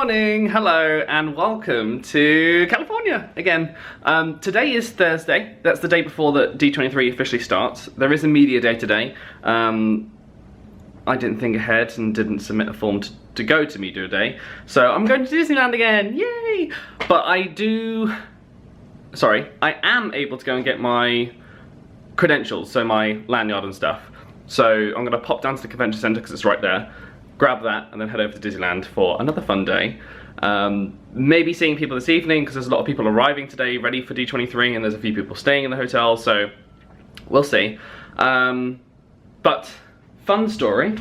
morning, hello, and welcome to California again. Today is Thursday. That's the day before the D23 officially starts. There is a media day today. I didn't think ahead and didn't submit a form to go to media day, so I'm going to Disneyland again, yay! But I am able to go and get my credentials, so my lanyard and stuff. So I'm going to pop down to the convention centre because it's right there, grab that, and then head over to Disneyland for another fun day. Maybe seeing people this evening because there's a lot of people arriving today ready for D23 and there's a few people staying in the hotel, so we'll see. But fun story,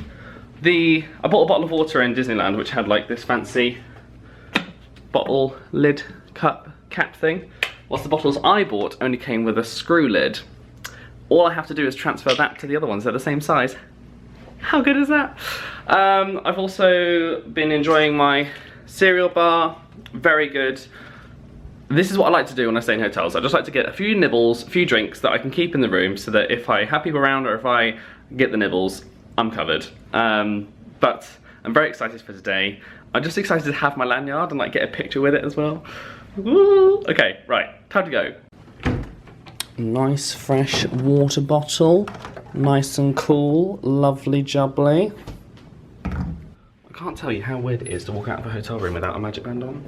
I bought a bottle of water in Disneyland which had like this fancy bottle lid cap thing. Whilst the bottles I bought only came with a screw lid. All I have to do is transfer that to the other ones. They're the same size. How good is that? I've also been enjoying my cereal bar. Very good. This is what I like to do when I stay in hotels. I just like to get a few nibbles, a few drinks that I can keep in the room so that if I have people around or if I get the nibbles, I'm covered. But I'm very excited for today. I'm just excited to have my lanyard and like get a picture with it as well. Woo! Okay, right, time to go. Nice fresh water bottle, nice and cool, lovely jubbly. I can't tell you how weird it is to walk out of a hotel room without a magic band on.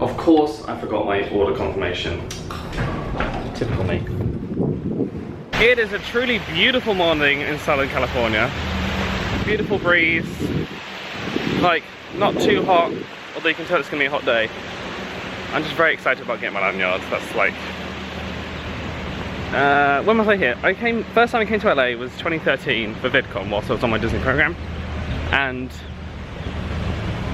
Of course I forgot my order confirmation. Typical me. It is a truly beautiful morning in Southern California. Beautiful breeze, like not too hot, although you can tell it's gonna be a hot day. I'm just very excited about getting my lanyards. That's like, when was I here? First time I came to LA was 2013 for VidCon whilst I was on my Disney program, and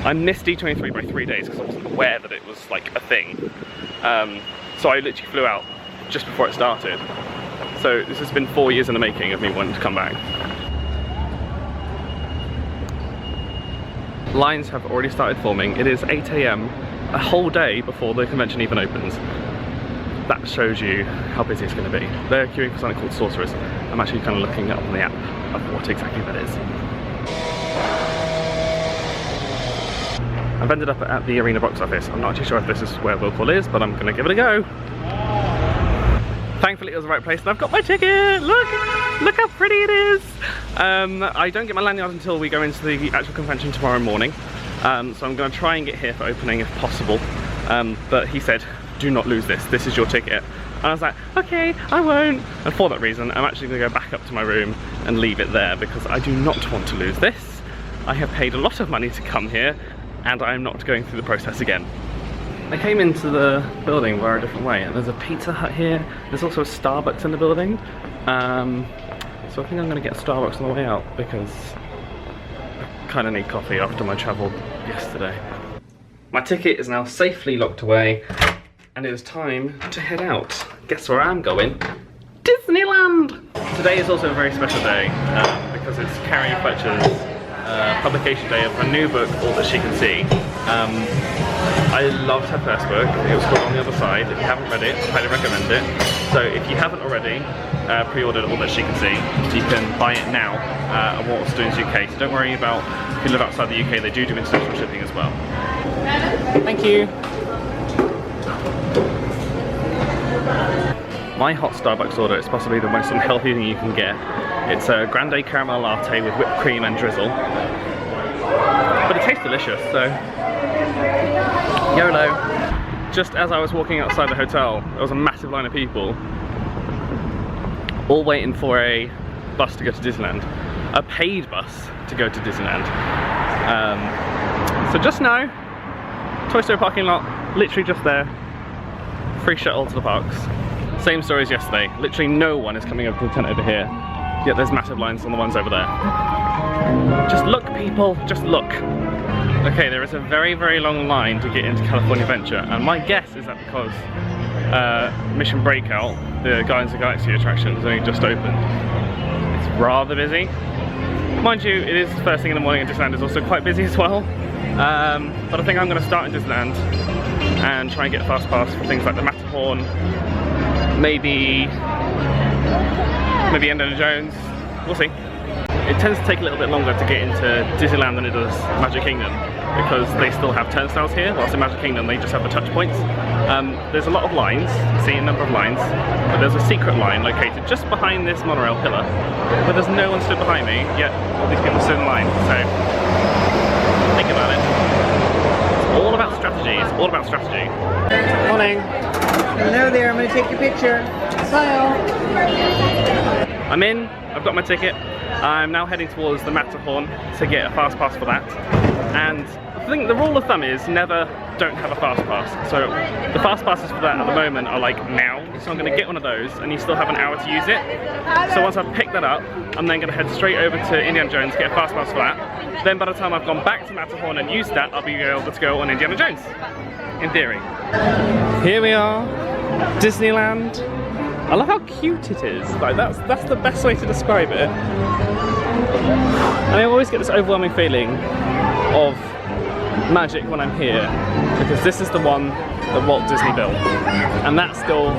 I missed D23 by 3 days because I wasn't aware that it was like a thing. So I literally flew out just before it started. So this has been 4 years in the making of me wanting to come back. Lines have already started forming. It is 8 AM, a whole day before the convention even opens. That shows you how busy it's going to be. They're queuing for something called Sorcerers. I'm actually kind of looking up on the app of what exactly that is. I've ended up at the arena box office. I'm not actually sure if this is where Will Call is, but I'm going to give it a go. Thankfully it was the right place and I've got my ticket! Look how pretty it is! I don't get my lanyard until we go into the actual convention tomorrow morning. So I'm going to try and get here for opening if possible. But he said, do not lose this. This is your ticket. And I was like, okay, I won't. And for that reason, I'm actually going to go back up to my room and leave it there because I do not want to lose this. I have paid a lot of money to come here and I'm not going through the process again. I came into the building via a different way, and there's a Pizza Hut here. There's also a Starbucks in the building. So I think I'm going to get Starbucks on the way out because I kind of need coffee after my travel yesterday. My ticket is now safely locked away, and it is time to head out. Guess where I'm going? Disneyland! Today is also a very special day because it's Carrie Fletcher's publication day of her new book, All That She Can See. I loved her first book. It was called On the Other Side. If you haven't read it, I highly recommend it. So if you haven't already pre-ordered All That She Can See, you can buy it now at Waterstones UK. So don't worry about if you live outside the UK, they do international shipping as well. Thank you. My hot Starbucks order is possibly the most unhealthy thing you can get. It's a grande caramel latte with whipped cream and drizzle. But it tastes delicious, so YOLO. Just as I was walking outside the hotel, there was a massive line of people all waiting for a bus to go to Disneyland. A paid bus to go to Disneyland. So just now, Toy Story parking lot, literally just there. Free shuttle to the parks. Same story as yesterday. Literally no one is coming over to the tent over here. Yet there's massive lines on the ones over there. Just look, people, just look. Okay, there is a very, very long line to get into California Adventure, and my guess is that because Mission Breakout, the Guardians of the Galaxy attraction, has only just opened. It's rather busy. Mind you, it is first thing in the morning, and Disneyland is also quite busy as well. But I think I'm going to start in Disneyland and try and get a Fastpass for things like the Matterhorn, maybe Indiana Jones. We'll see. it tends to take a little bit longer to get into Disneyland than it does Magic Kingdom, because they still have turnstiles here, whilst in Magic Kingdom they just have the touch points. There's a lot of lines, see a number of lines, but there's a secret line located just behind this monorail pillar, but there's no one stood behind me, yet all these people stood in line, so think about it. It's all about strategy, it's all about strategy. Morning. Hello there, I'm going to take your picture. Smile. I'm in, I've got my ticket. I'm now heading towards the Matterhorn to get a fast pass for that. And I think the rule of thumb is never don't have a fast pass. So the fast passes for that at the moment are like now. So I'm going to get one of those and you still have an hour to use it. So once I've picked that up, I'm then going to head straight over to Indiana Jones, get a fast pass for that. Then by the time I've gone back to Matterhorn and used that, I'll be able to go on Indiana Jones. In theory. Here we are, Disneyland. I love how cute it is. Like that's the best way to describe it. And I always get this overwhelming feeling of magic when I'm here, because this is the one that Walt Disney built, and that still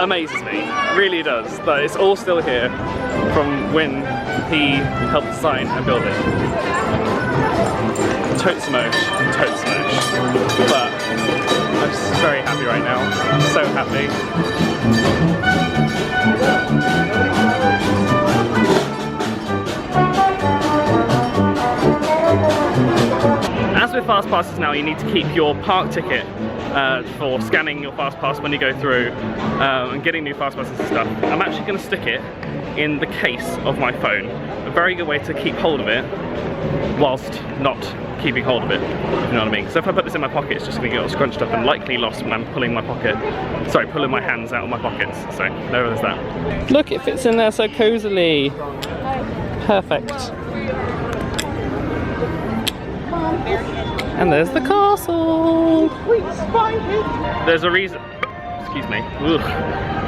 amazes me. Really does. That it's all still here from when he helped design and build it. Totes emotion, totes emotion. But I'm just very happy right now. I'm so happy. As with fast passes now, you need to keep your park ticket for scanning your fast pass when you go through and getting new fast passes and stuff. I'm actually going to stick it in the case of my phone. A very good way to keep hold of it whilst not keeping hold of it, if you know what I mean. So if I put this in my pocket, it's just going to get all scrunched up and likely lost when I'm pulling my hands out of my pockets. So there is that. Look, it fits in there so cozily. Perfect. And there's the castle. There's a reason. Excuse me. Ugh.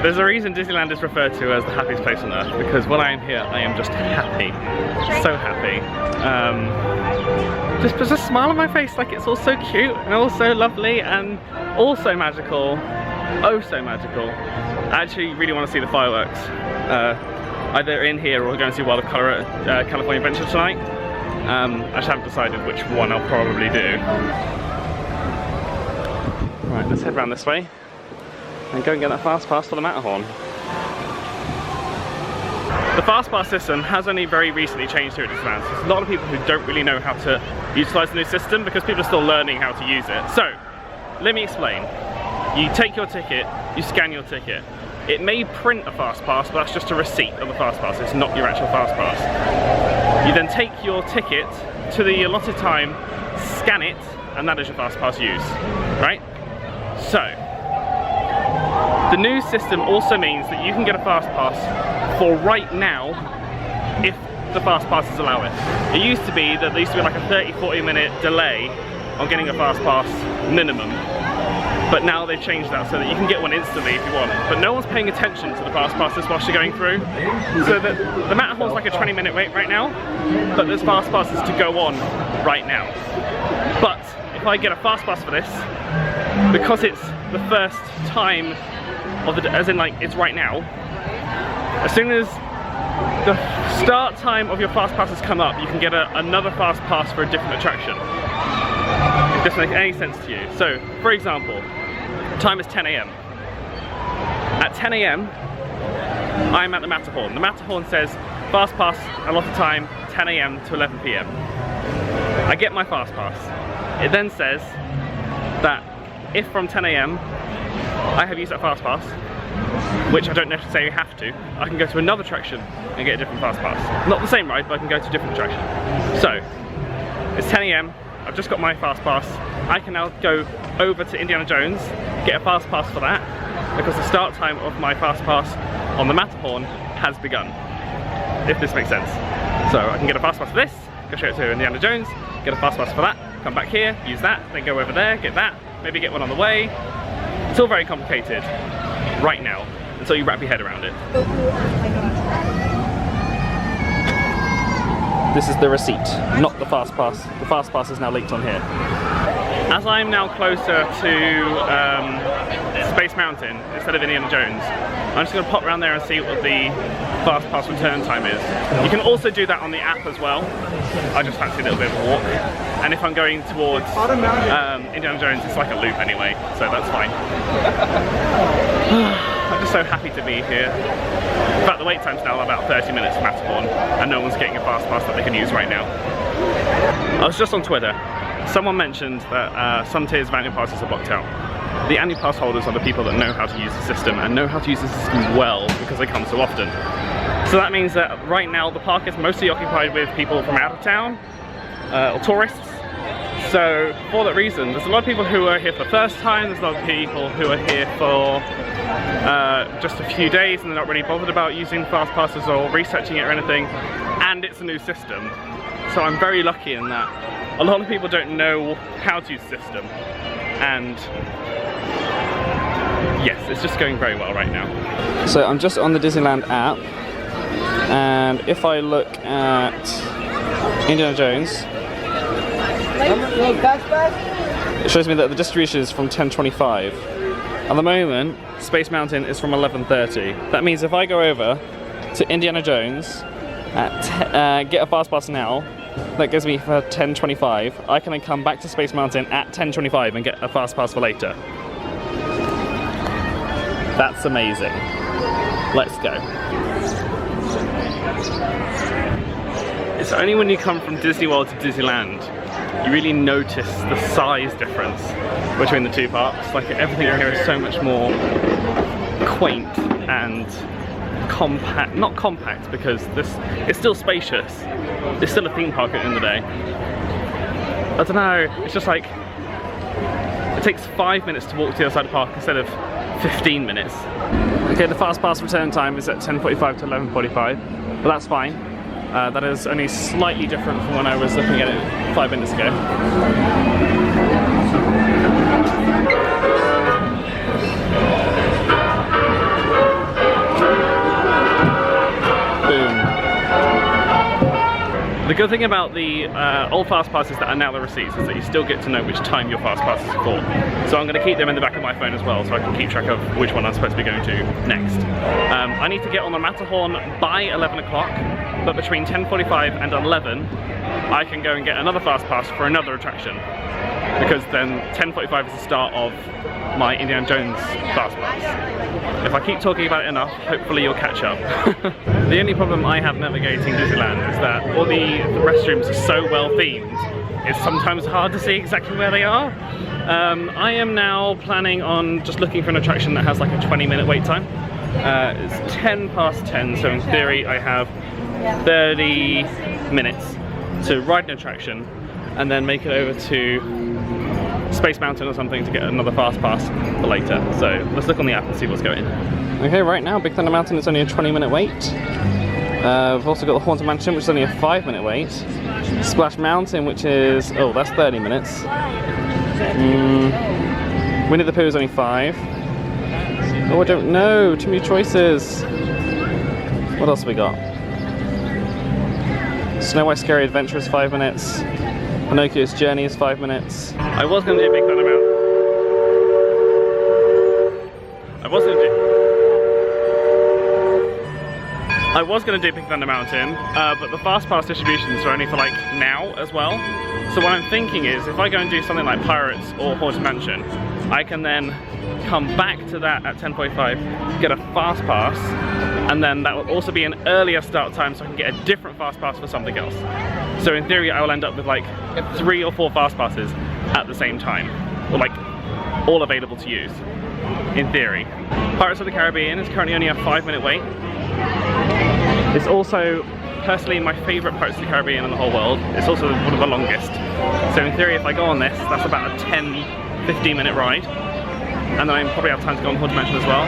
There's a reason Disneyland is referred to as the happiest place on earth, because when I am here, I am just happy. So happy. Just puts a smile on my face, like it's all so cute and all so lovely and also magical. Oh, so magical. I actually really want to see the fireworks. Either in here or go and see Wild of Color at California Adventure tonight. I just haven't decided which one I'll probably do. Right, let's head round this way and go and get that fast pass for the Matterhorn. The fast pass system has only very recently changed here at Disneyland. So there's a lot of people who don't really know how to utilise the new system because people are still learning how to use it. So, let me explain. You take your ticket, you scan your ticket. It may print a fast pass, but that's just a receipt of the fast pass. It's not your actual fast pass. You then take your ticket to the allotted time, scan it, and that is your fast pass use, right? So, the new system also means that you can get a fast pass for right now if the fast passes allow it. It used to be that there used to be like a 30-40 minute delay on getting a fast pass minimum, but now they've changed that so that you can get one instantly if you want. But no one's paying attention to the fast passes whilst you're going through. So the Matterhorn's like a 20-minute wait right now, but there's fast passes to go on right now. But if I get a fast pass for this, because it's the first time of the, as in like it's right now, as soon as the start time of your fast passes come up, you can get another fast pass for a different attraction. If this makes any sense to you. So, for example, time is 10 AM. At 10 AM, I'm at the Matterhorn. The Matterhorn says fast pass a lot of time, 10 AM to 11 PM. I get my fast pass. It then says that if from 10 AM I have used that fast pass, which I don't necessarily have to, I can go to another attraction and get a different fast pass. Not the same ride, but I can go to a different attraction. So, it's 10 AM, I've just got my fast pass. I can now go over to Indiana Jones, get a fast pass for that, because the start time of my fast pass on the Matterhorn has begun, if this makes sense. So I can get a fast pass for this, go straight to Indiana Jones, get a fast pass for that, come back here, use that, then go over there, get that, maybe get one on the way. It's all very complicated right now, until you wrap your head around it. This is the receipt, not the fast pass. The fast pass is now linked on here. As I'm now closer to Space Mountain instead of Indiana Jones. I'm just going to pop around there and see what the Fastpass return time is. You can also do that on the app as well. I just fancy a little bit of a walk. And if I'm going towards Indiana Jones, it's like a loop anyway, so that's fine. I'm just so happy to be here. In fact, the wait time's now about 30 minutes for Matterhorn, and no one's getting a Fastpass that they can use right now. I was just on Twitter. Someone mentioned that some tiers of annual passes are blocked out. The annual pass holders are the people that know how to use the system and know how to use the system well because they come so often. So that means that right now the park is mostly occupied with people from out of town or tourists. So for that reason, there's a lot of people who are here for the first time, there's a lot of people who are here for just a few days and they're not really bothered about using fast passes or researching it or anything, and it's a new system. So I'm very lucky in that a lot of people don't know how to use the system, and yes, it's just going very well right now. So I'm just on the Disneyland app, and if I look at Indiana Jones, it shows me that the distribution is from 10:25. At the moment, Space Mountain is from 11:30. That means if I go over to Indiana Jones, get a Fastpass now, that gives me for 10:25, I can then come back to Space Mountain at 10:25 and get a Fastpass for later. That's amazing. Let's go. It's only when you come from Disney World to Disneyland you really notice the size difference between the two parks. Like, everything here is so much more quaint and compact. Not compact because it's still spacious. It's still a theme park at the end of the day. I don't know, it's just like, it takes 5 minutes to walk to the other side of the park instead of 15 minutes. Okay, the Fastpass return time is at 10:45 to 11:45, but that's fine. That is only slightly different from when I was looking at it 5 minutes ago. The good thing about the old Fastpasses that are now the receipts is that you still get to know which time your Fastpass is for. So I'm going to keep them in the back of my phone as well, so I can keep track of which one I'm supposed to be going to next. I need to get on the Matterhorn by 11 o'clock, but between 10:45 and 11 I can go and get another Fastpass for another attraction, because then 10:45 is the start of my Indiana Jones Fastpass. If I keep talking about it enough, hopefully you'll catch up. The only problem I have navigating Disneyland is that all the restrooms are so well themed, it's sometimes hard to see exactly where they are. I am now planning on just looking for an attraction that has like a 20-minute wait time. It's 10:10, so in theory I have 30 minutes to ride an attraction and then make it over to Space Mountain or something to get another Fastpass for later. So let's look on the app and see what's going on. Okay, right now Big Thunder Mountain is only a 20-minute wait. We've also got the Haunted Mansion, which is only a 5-minute wait. Splash Mountain, which is, oh, that's 30 minutes. Winnie the Pooh is only 5. Oh, I don't know, too many choices. What else have we got? Snow White Scary Adventure is 5 minutes. Pinocchio's Journey is 5 minutes. I was going to do Big Thunder Mountain. I was going to do Big Thunder Mountain, but the Fastpass distributions are only for like now as well. So what I'm thinking is, if I go and do something like Pirates or Haunted Mansion, I can then come back to that at 10:45, get a Fastpass, and then that will also be an earlier start time, so I can get a different Fastpass for something else. So in theory, I will end up with like 3 or 4 Fastpasses at the same time, or like all available to use, in theory. Pirates of the Caribbean is currently only a 5-minute wait. It's also personally my favourite Pirates of the Caribbean in the whole world. It's also one of the longest. So in theory, if I go on this, that's about a 10-15 minute ride. And then I probably have time to go on Haunted Mansion as well.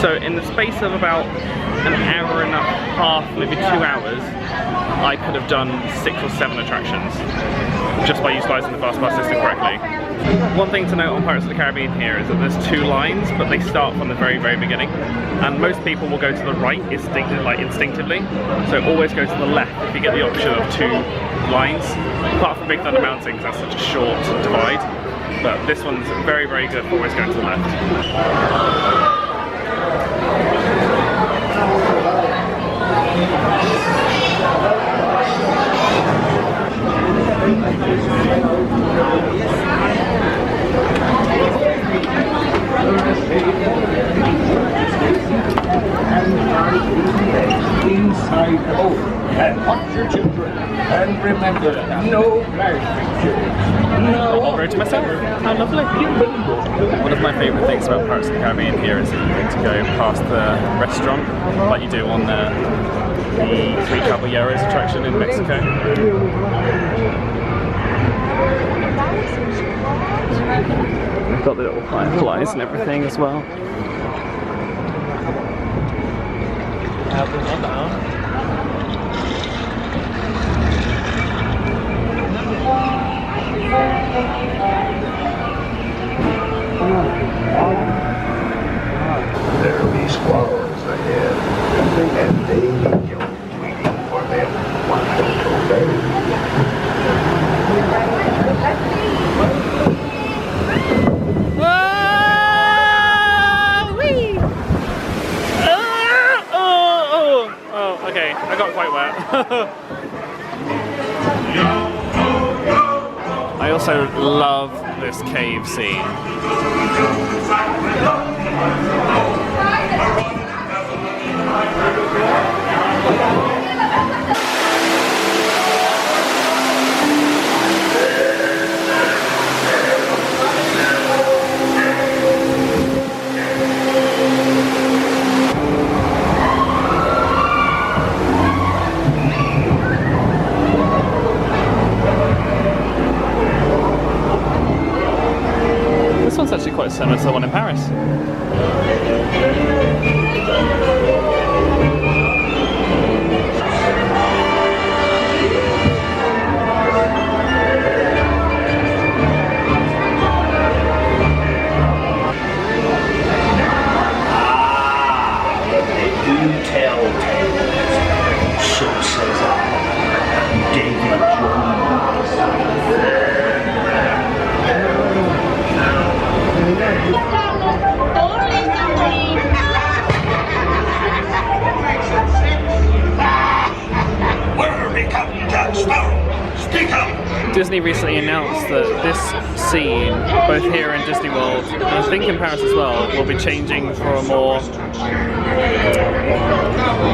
So in the space of about an hour and a half, maybe 2 hours, I could have done 6 or 7 attractions just by utilising the Fastpass system correctly. One thing to note on Pirates of the Caribbean here is that there's 2 lines, but they start from the very, very beginning. And most people will go to the right instinctively. So always go to the left if you get the option of 2 lines. Apart from Big Thunder Mountain, because that's such a short divide. but this one's very, very good for always going to the left. Inside home and watch your children. And remember, no plastic chairs. No. I'll go to myself. How lovely. One of my favourite things about Pirates of the Caribbean here is that you get to go past the restaurant like you do on the Three Caballeros attraction in Mexico. We've got the little fireflies and everything as well. There'll be squalls ahead, and they you're waiting for them one little day. Oh, okay, I got quite wet. I also love this cave scene. This one's actually quite similar to the one in Paris. But they do tell tales. So says David Jones. Disney recently announced that this scene, both here in Disney World and I think in Paris as well, will be changing for a more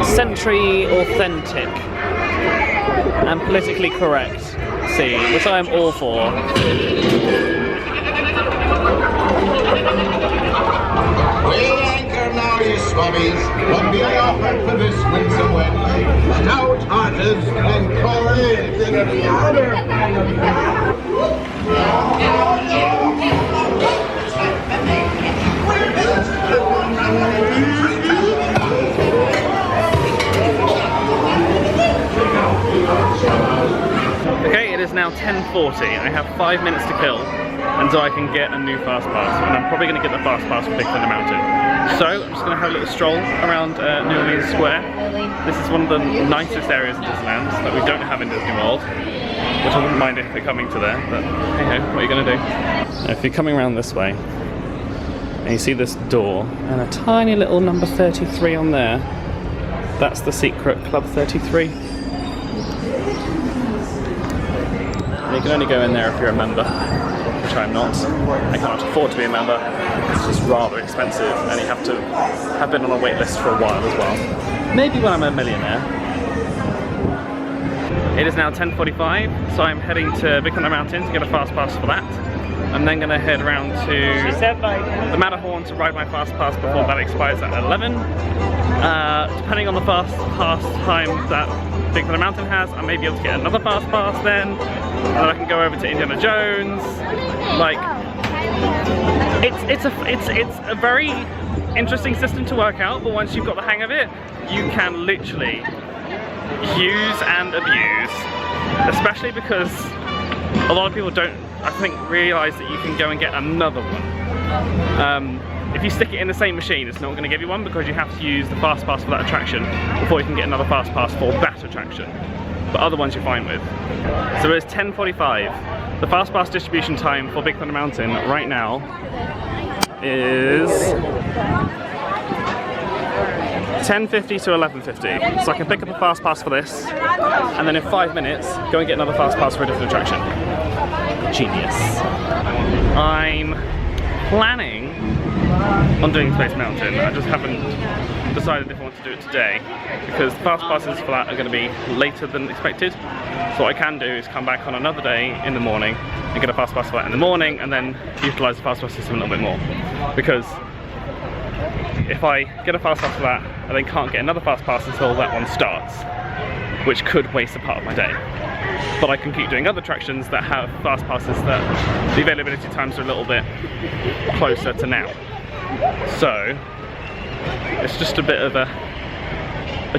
century authentic and politically correct scene, which I am all for. We'll anchor now, you swabbies. What be I offered for this winsome wedding? Stout hearted and call anything of the other. Okay, it is now 10:40. I have 5 minutes to kill until I can get a new Fastpass, and I'm probably going to get the Fastpass for Big Thunder Mountain. So I'm just going to have a little stroll around New Orleans Square. This is one of the nicest areas of Disneyland that we don't have in Disney World, which I wouldn't mind if they're coming to there, but hey ho, what are you going to do? Now, if you're coming around this way, and you see this door, and a tiny little number 33 on there, that's the secret Club 33. And you can only go in there if you're a member, which I'm not. I can't afford to be a member. It's just rather expensive, and you have to have been on a wait list for a while as well. Maybe when I'm a millionaire. It is now 10:45, so I'm heading to Big Thunder Mountain to get a Fastpass for that. I'm then going to head around to the Matterhorn to ride my Fastpass before that expires at 11. Depending on the Fastpass time that Big Thunder Mountain has, I may be able to get another Fastpass then, and then I can go over to Indiana Jones. Like, it's a very interesting system to work out, but once you've got the hang of it, you can literally use and abuse, especially because a lot of people don't, I think, realise that you can go and get another one. If you stick it in the same machine, it's not going to give you one because you have to use the Fastpass for that attraction before you can get another Fastpass for that attraction. But other ones you're fine with. So it's 10:45. The Fastpass distribution time for Big Thunder Mountain right now is 10:50 to 11:50. So I can pick up a Fastpass for this, and then in 5 minutes, go and get another Fastpass for a different attraction. Genius. I'm planning on doing Space Mountain. I just haven't decided if I want to do it today, because the Fastpasses for that are going to be later than expected. So what I can do is come back on another day in the morning and get a Fastpass for that in the morning, and then utilise the Fastpass system a little bit more. Because if I get a Fastpass for that, I then can't get another Fastpass until that one starts, which could waste a part of my day. But I can keep doing other attractions that have Fastpasses that the availability times are a little bit closer to now. So it's just a bit of a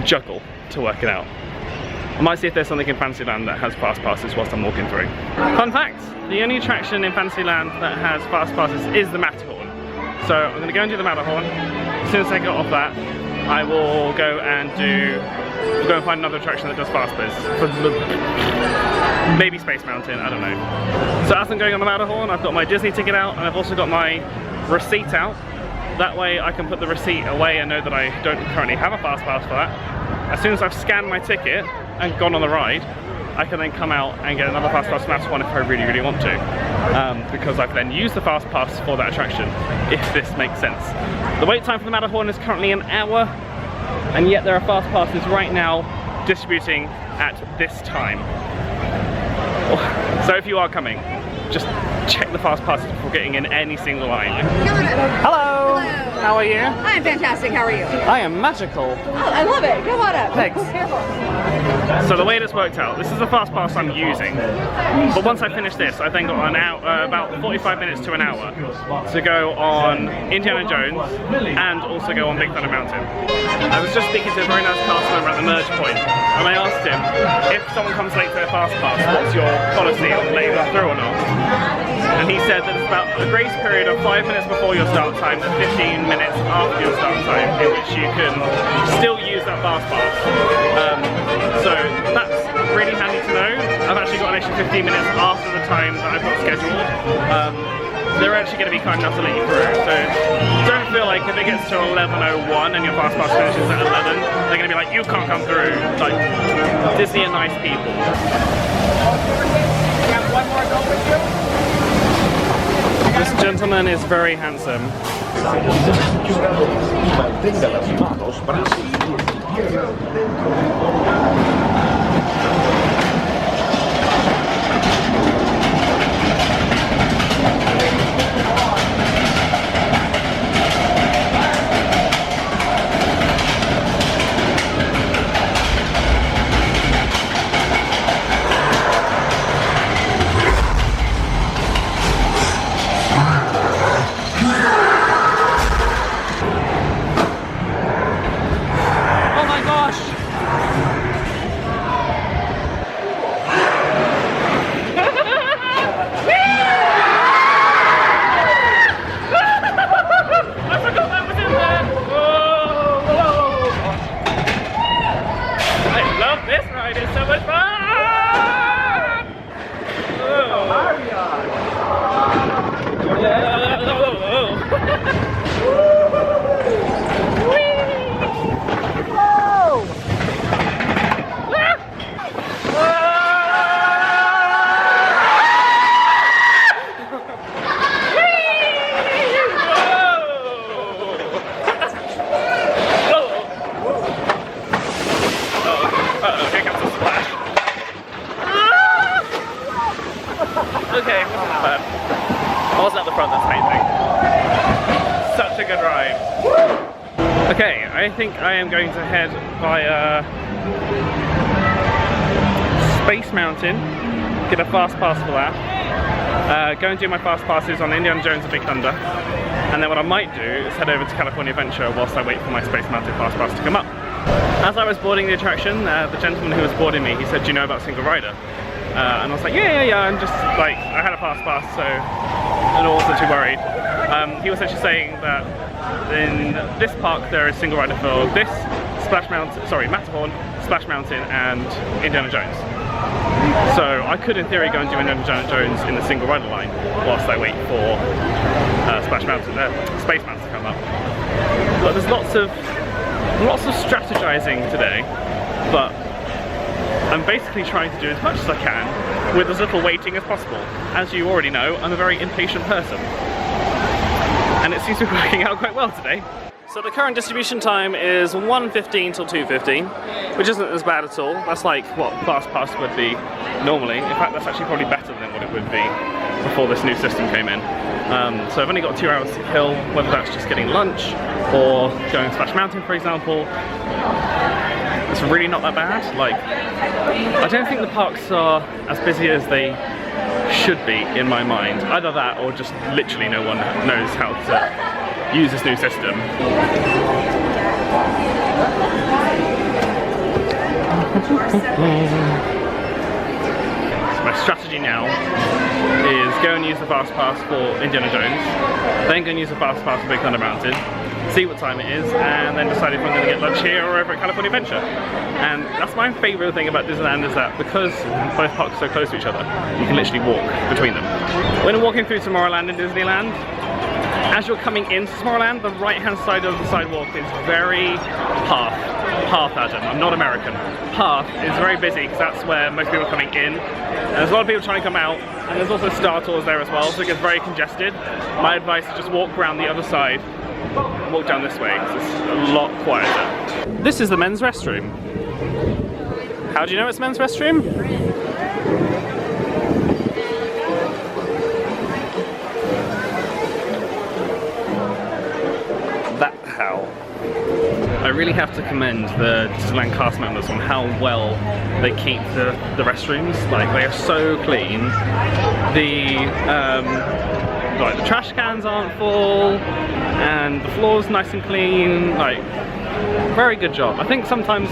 juggle to work it out. I might see if there's something in Fantasyland that has Fastpasses whilst I'm walking through. Fun fact, the only attraction in Fantasyland that has Fastpasses is the Matterhorn. So I'm going to go and do the Matterhorn. As soon as I get off that, I will go and find another attraction that does Fastpass. Maybe Space Mountain, I don't know. So as I'm going on the Matterhorn, I've got my Disney ticket out, and I've also got my receipt out. That way I can put the receipt away and know that I don't currently have a Fastpass for that. As soon as I've scanned my ticket and gone on the ride, I can then come out and get another Fastpass from Matterhorn if I really, really want to. Because I've then used the Fastpass for that attraction, if this makes sense. The wait time for the Matterhorn is currently an hour, and yet there are Fastpasses right now distributing at this time. So if you are coming, just check the Fastpasses before getting in any single line. Hello! How are you? I'm fantastic. How are you? I am magical. Oh, I love it. Come on up. Thanks. Careful. So the way this worked out, this is the Fastpass I'm using. But once I finish this, I then got an hour, about 45 minutes to an hour to go on Indiana Jones and also go on Big Thunder Mountain. I was just speaking to a very nice cast member at the merge point, and I asked him, if someone comes late to their Fastpass, what's your policy on letting them through or not? And he said that it's about a grace period of 5 minutes before your start time and 15 minutes after your start time in which you can still use that Fastpass. So that's really handy to know. I've actually got an extra 15 minutes after the time that I've got scheduled. They're actually going to be kind enough to let you through. So don't feel like if it gets to 11:01 and your Fastpass finishes at 11, they're going to be like, you can't come through. Like, Disney are nice people. This gentleman is very handsome. Okay, wasn't bad. I wasn't at the front, that's the main thing. Such a good ride. Okay, I think I am going to head via Space Mountain, get a Fastpass for that, go and do my Fastpasses on Indiana Jones and Big Thunder, and then what I might do is head over to California Adventure whilst I wait for my Space Mountain Fastpass to come up. As I was boarding the attraction, the gentleman who was boarding me, he said, do you know about single rider? And I was like, yeah, I'm just like, I had a Fastpass, so I wasn't too worried. He was actually saying that in this park there is single rider for this, Matterhorn, Splash Mountain and Indiana Jones. So I could in theory go and do Indiana Jones in the single rider line whilst I wait for Space Mountain to come up. But there's lots of strategizing today, but I'm basically trying to do as much as I can with as little waiting as possible. As you already know, I'm a very impatient person. And it seems to be working out quite well today. So the current distribution time is 1:15 till 2:15, which isn't as bad at all. That's like what Fastpass would be normally. In fact, that's actually probably better than what it would be before this new system came in. So I've only got 2 hours to kill, whether that's just getting lunch or going to Splash Mountain, for example. It's really not that bad. Like, I don't think the parks are as busy as they should be in my mind. Either that or just literally no one knows how to use this new system. So my strategy now is go and use the Fastpass for Indiana Jones, then go and use the Fastpass for Big Thunder Mountain, see what time it is, and then decide if I'm going to get lunch here or over at California Adventure. And that's my favourite thing about Disneyland, is that because both parks are so close to each other, you can literally walk between them. When I'm walking through Tomorrowland and Disneyland, as you're coming into Tomorrowland, the right-hand side of the sidewalk is very path, Hattan. I'm not American. Path is very busy because that's where most people are coming in. And there's a lot of people trying to come out, and there's also Star Tours there as well, so it gets very congested. My advice is just walk around the other side and walk down this way because it's a lot quieter. This is the men's restroom. How do you know it's men's restroom? I really have to commend the Disneyland cast members on how well they keep the restrooms. Like, they are so clean. Like the trash cans aren't full, and the floor's nice and clean. Like, very good job. I think sometimes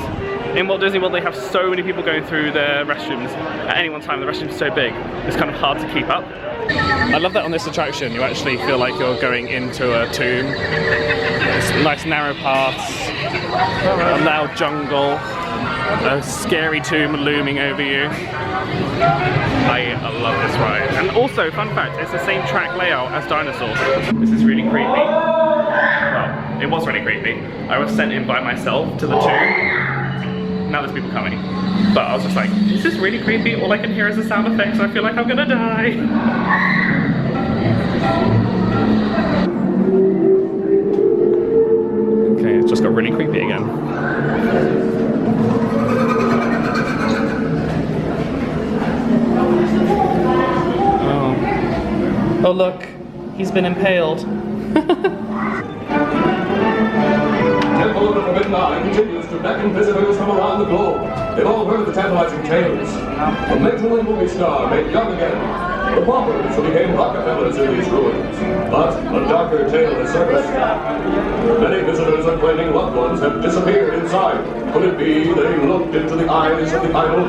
in Walt Disney World they have so many people going through their restrooms at any one time. The restrooms are so big, it's kind of hard to keep up. I love that on this attraction you actually feel like you're going into a tomb. It's nice narrow paths, a loud jungle, a scary tomb looming over you. I love this ride. And also, fun fact, it's the same track layout as Dinosaurs. This is really creepy. Well, it was really creepy. I was sent in by myself to the tomb. Now there's people coming. But I was just like, this is really creepy. All I can hear is the sound effects. I feel like I'm gonna die. Okay, it just got really creepy again. Oh look, he's been impaled. Temple of the Forbidden Eye continues to beckon visitors from around the globe. They've all heard the tantalizing tales. A mental and movie star made young again. The paupers who became Rockefellers in these ruins. But a darker tale has surfaced. Many visitors are claiming loved ones have disappeared inside. Could it be they looked into the eyes of the idol?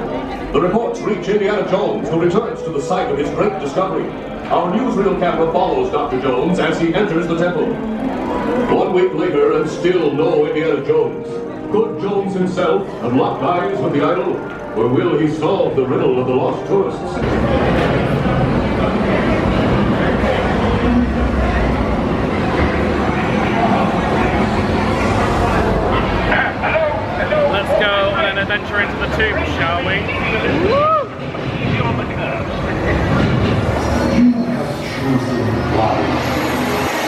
The reports reach Indiana Jones, who returns to the site of his great discovery. Our newsreel camera follows Dr. Jones as he enters the temple. 1 week later, and still no Indiana Jones. Could Jones himself have locked eyes with the idol? Or will he solve the riddle of the lost tourists? Let's go on an adventure into the tomb, shall we? Woo!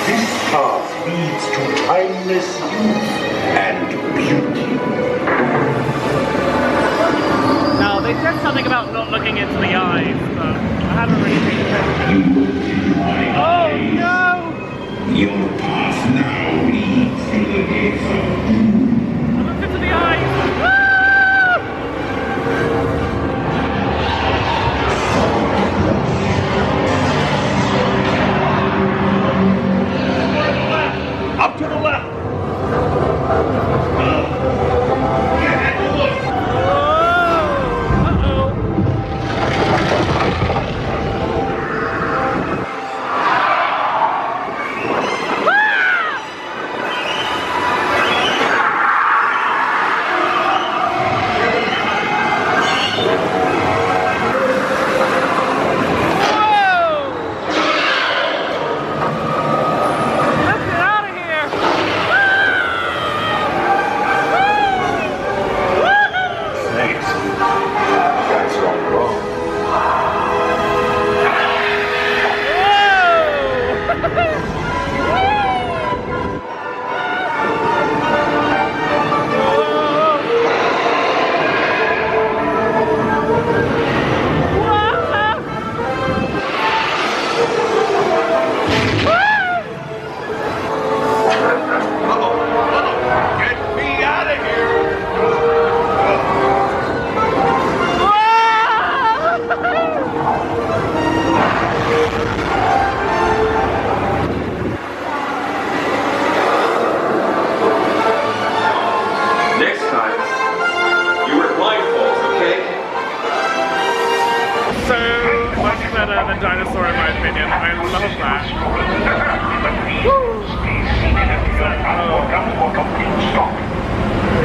This path leads to timeless youth and beauty. Now, they said something about not looking into the eyes, but I haven't really paid attention. Oh no! Your path now leads to the gates of doom. I looked into the eyes! Up to the left! than dinosaur in my opinion. I love that.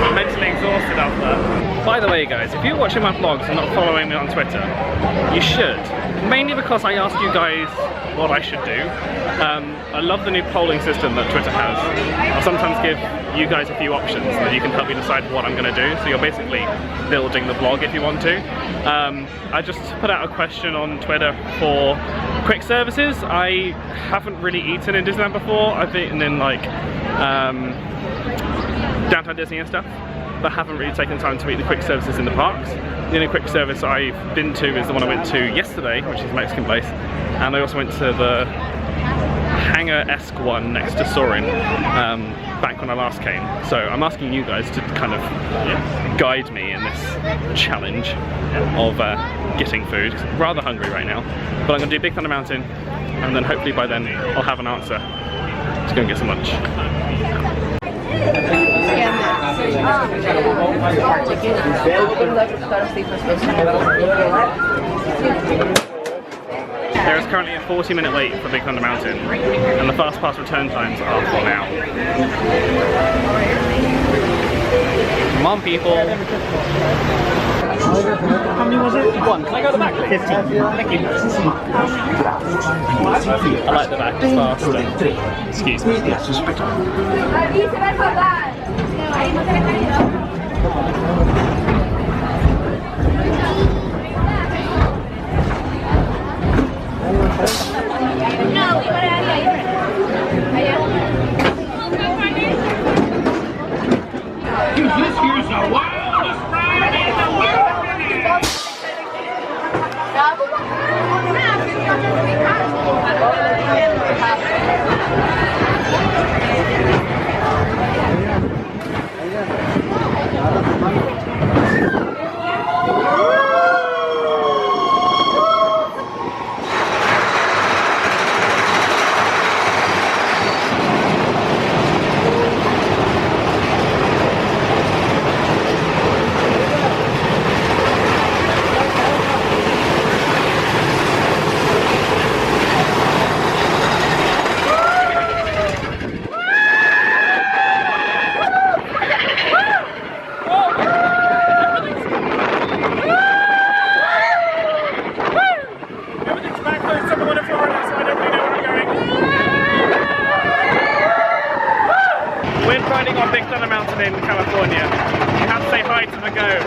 I'm mentally exhausted after. By the way guys, if you're watching my vlogs and not following me on Twitter, you should. Mainly because I ask you guys what I should do. I love the new polling system that Twitter has. I'll sometimes give you guys a few options that you can help me decide what I'm going to do. So you're basically building the vlog if you want to. I just put out a question on Twitter for quick services. I haven't really eaten in Disneyland before. I've eaten in like downtown Disney and stuff, but haven't really taken time to eat the quick services in the parks. The only quick service I've been to is the one I went to yesterday, which is a Mexican place, and I also went to the hangar-esque one next to Soarin' back when I last came. So I'm asking you guys to kind of guide me in this challenge of getting food. I'm rather hungry right now, but I'm going to do Big Thunder Mountain, and then hopefully by then I'll have an answer to go and get some lunch. There is currently a 40-minute wait for Big Thunder Mountain, and the Fastpass return times are for now. Come on, people! How many was it? 1. Can I go to the back? 15. Thank you. I like the back, it's faster. Excuse me. This here's the wildest ride in the wilderness! Riding on Big Thunder Mountain in California. You have to say hi to the goat.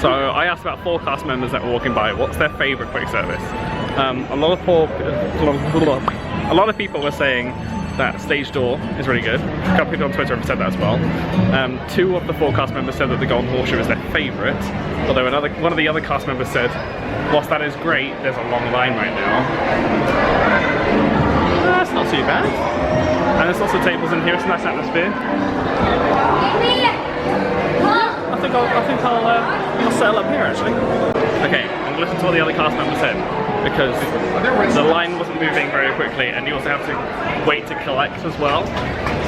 So I asked about 4 cast members that were walking by, what's their favourite quick service? A lot of people were saying that Stage Door is really good. A couple people on Twitter have said that as well. 2 of the 4 cast members said that the Golden Horseshoe is their favourite, although one of the other cast members said, whilst that is great, there's a long line right now. That's not too bad. And there's also tables in here, it's a nice atmosphere. I think I'll settle up here actually. Okay, I'm going to listen to what the other cast members said, because the line wasn't moving very quickly and you also have to wait to collect as well.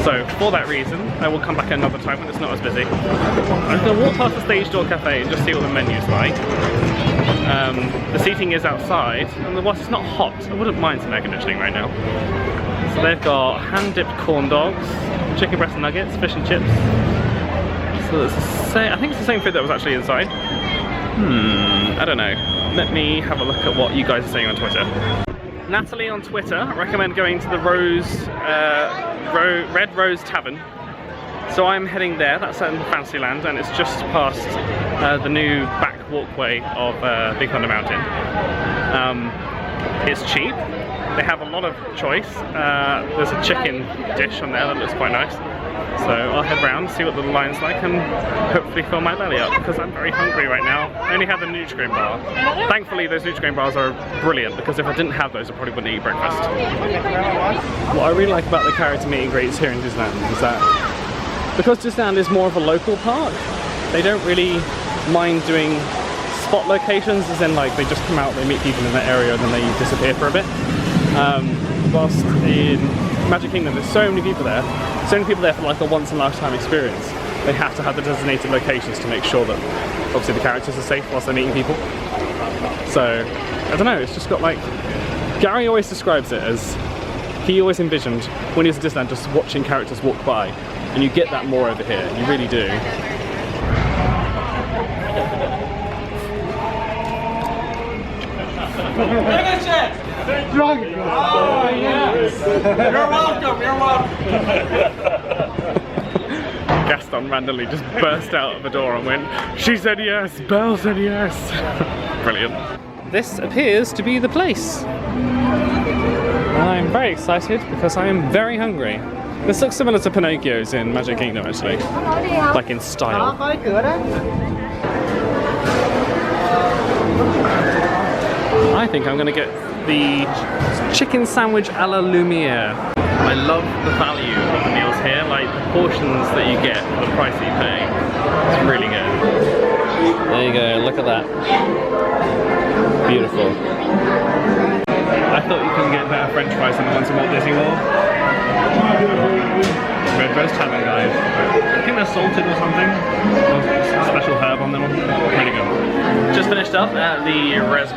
So for that reason, I will come back another time when it's not as busy. I'm going to walk past the Stage Door Cafe and just see what the menu's like. The seating is outside, and whilst it's not hot, I wouldn't mind some air conditioning right now. So they've got hand-dipped corn dogs, chicken breast and nuggets, fish and chips. So it's I think it's the same food that was actually inside. I don't know. Let me have a look at what you guys are saying on Twitter. Natalie on Twitter recommend going to the Red Rose Tavern. So I'm heading there, that's in Fantasyland, and it's just past the new back walkway of Big Thunder Mountain. It's cheap, they have a lot of choice. There's a chicken dish on there that looks quite nice. So I'll head round, see what the line's like, and hopefully fill my belly up, because I'm very hungry right now. I only had the Nutri-Grain bar. Thankfully those Nutri-Grain bars are brilliant, because if I didn't have those I probably wouldn't eat breakfast. What I really like about the character meet and greets here in Disneyland is that because Disneyland is more of a local park, they don't really mind doing spot locations, as in like they just come out, they meet people in that area and then they disappear for a bit. Whilst in Magic Kingdom there's so many people there for like a once in a lifetime experience. They have to have the designated locations to make sure that obviously the characters are safe whilst they're meeting people. So, I don't know, it's just got like, Gary always describes it as, he always envisioned when he was at Disneyland just watching characters walk by, and you get that more over here, you really do. Finish it! Oh, yes! You're welcome, you're welcome! Gaston randomly just burst out of the door and went, "She said yes, Belle said yes." Brilliant. This appears to be the place. I'm very excited because I am very hungry. This looks similar to Pinocchio's in Magic Kingdom actually, like in style. I think I'm going to get the chicken sandwich a la Lumiere. I love the value of the meals here, like the portions that you get for the price that you pay. It's really good. There you go, look at that. Beautiful. I thought you couldn't get better French fries than the ones in Walt Disney World. Red Rose Tavern, guys. I think they're salted or something. Special herb on them. Really good. Just finished up at the Red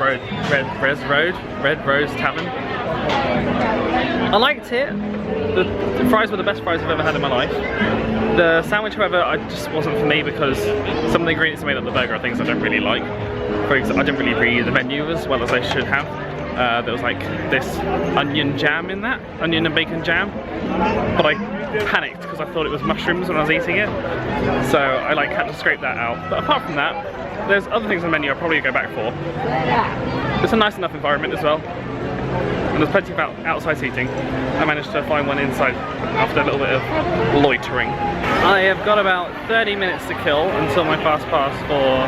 Rose Tavern. I liked it. The fries were the best fries I've ever had in my life. The sandwich, however, just wasn't for me because some of the ingredients that made up the burger are things I don't really like. For example, I didn't really read the menu as well as I should have. There was like this onion jam in that, onion and bacon jam, but I panicked because I thought it was mushrooms when I was eating it, so I like had to scrape that out. But apart from that, there's other things on the menu I'll probably go back for. It's a nice enough environment as well, and there's plenty of outside seating. I managed to find one inside after a little bit of loitering. I have got about 30 minutes to kill until my Fastpass for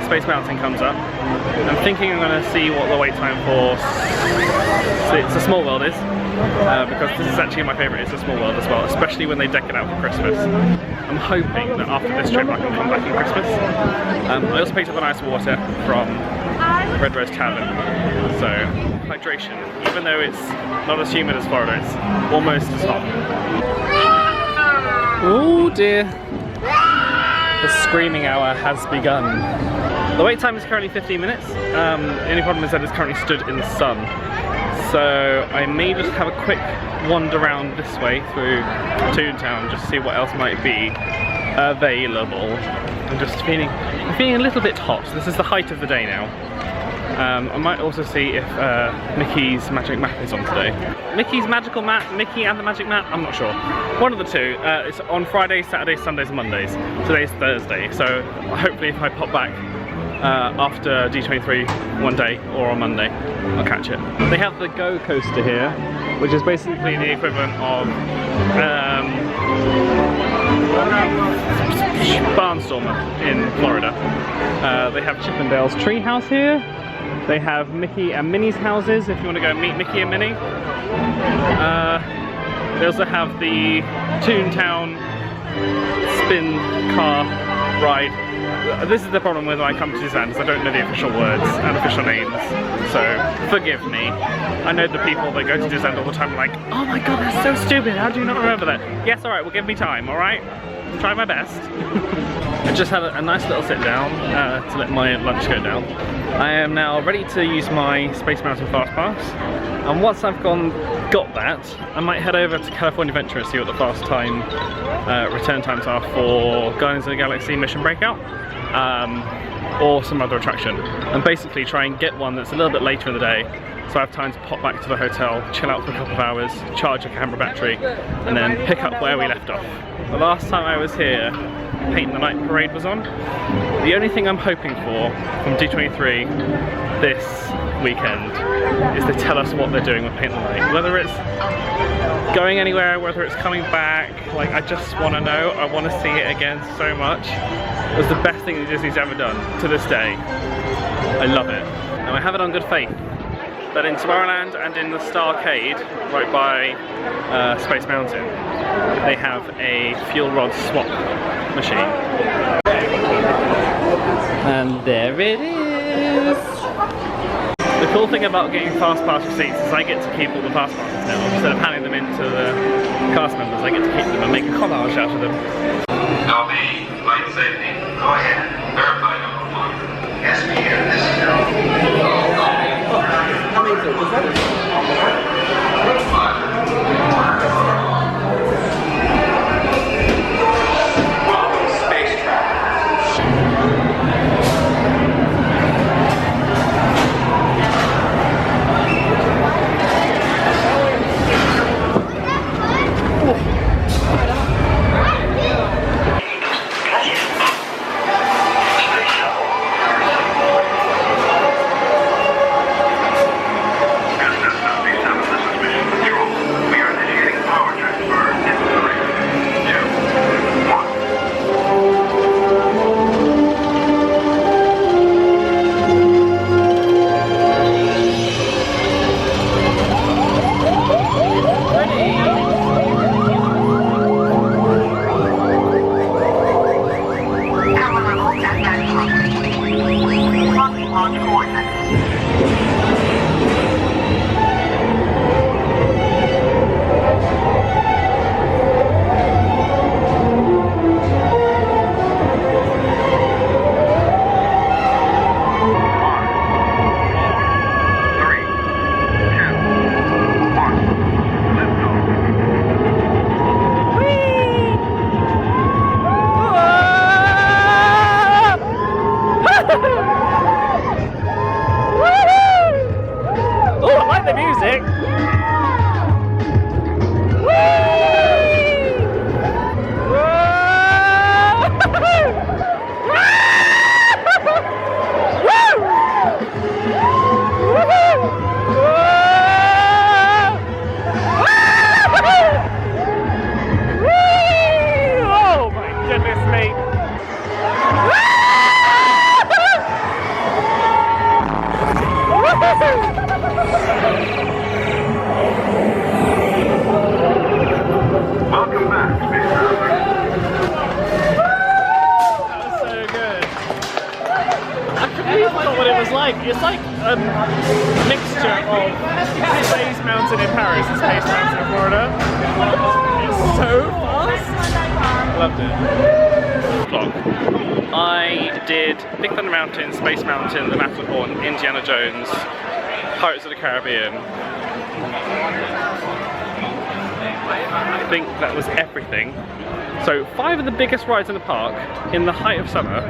Space Mountain comes up. I'm thinking I'm going to see what the wait time for It's a Small World is, because this is actually my favourite, It's a Small World as well, especially when they deck it out for Christmas. I'm hoping that after this trip I can come back in Christmas. I also picked up an ice water from Red Rose Tavern, so hydration, even though it's not as humid as Florida, it's almost as hot. Oh dear. The screaming hour has begun. The wait time is currently 15 minutes. The only problem is that it's currently stood in the sun. So I may just have a quick wander around this way through Toontown, just to see what else might be available. I'm just feeling a little bit hot. This is the height of the day now. I might also see if Mickey's Magic Map is on today. Mickey's Magical Map, Mickey and the Magic Map, I'm not sure. One of the two. It's on Fridays, Saturdays, Sundays and Mondays. Today's Thursday, so hopefully if I pop back after D23 one day or on Monday, I'll catch it. They have the Go Coaster here, which is basically the equivalent of Barnstormer in Florida. They have Chip 'n Dale's Treehouse here. They have Mickey and Minnie's houses if you want to go meet Mickey and Minnie. They also have the Toontown spin car ride. This is the problem when I come to Disneyland, is I don't know the official words and official names, so forgive me. I know the people that go to Disneyland all the time are like, oh my god, that's so stupid, how do you not remember that? Yes, alright, well give me time, alright? I'll try my best. I just had a nice little sit down to let my lunch go down. I am now ready to use my Space Mountain Fastpass, and once I've got that, I might head over to California Adventure and see what the fast time return times are for Guardians of the Galaxy Mission Breakout, or some other attraction, and basically try and get one that's a little bit later in the day so I have time to pop back to the hotel, chill out for a couple of hours, charge a camera battery, and then pick up where we left off. The last time I was here, Paint the Night Parade was on. The only thing I'm hoping for from D23 this weekend is to tell us what they're doing with Paint the Night. Whether it's going anywhere, whether it's coming back, like I just want to know. I want to see it again so much. It was the best thing that Disney's ever done to this day. I love it. And I have it on good faith that in Tomorrowland and in the Starcade, right by Space Mountain, they have a fuel rod swap machine. And there it is! The cool thing about getting Fastpass receipts is I get to keep all the Fastpasses now. Instead of handing them in to the cast members, I get to keep them and make a collage out of them. LB, flight safety. Go ahead. Verify number 1. Yes, Peter, this is How many is it? Was that welcome, space It's like a mixture of Space Mountain in Paris and Space Mountain in Florida. It's so fast. Loved it. Vlog. I did Big Thunder Mountain, Space Mountain, the Matterhorn, Indiana Jones, Pirates of the Caribbean. I think that was everything. So 5 of the biggest rides in the park in the height of summer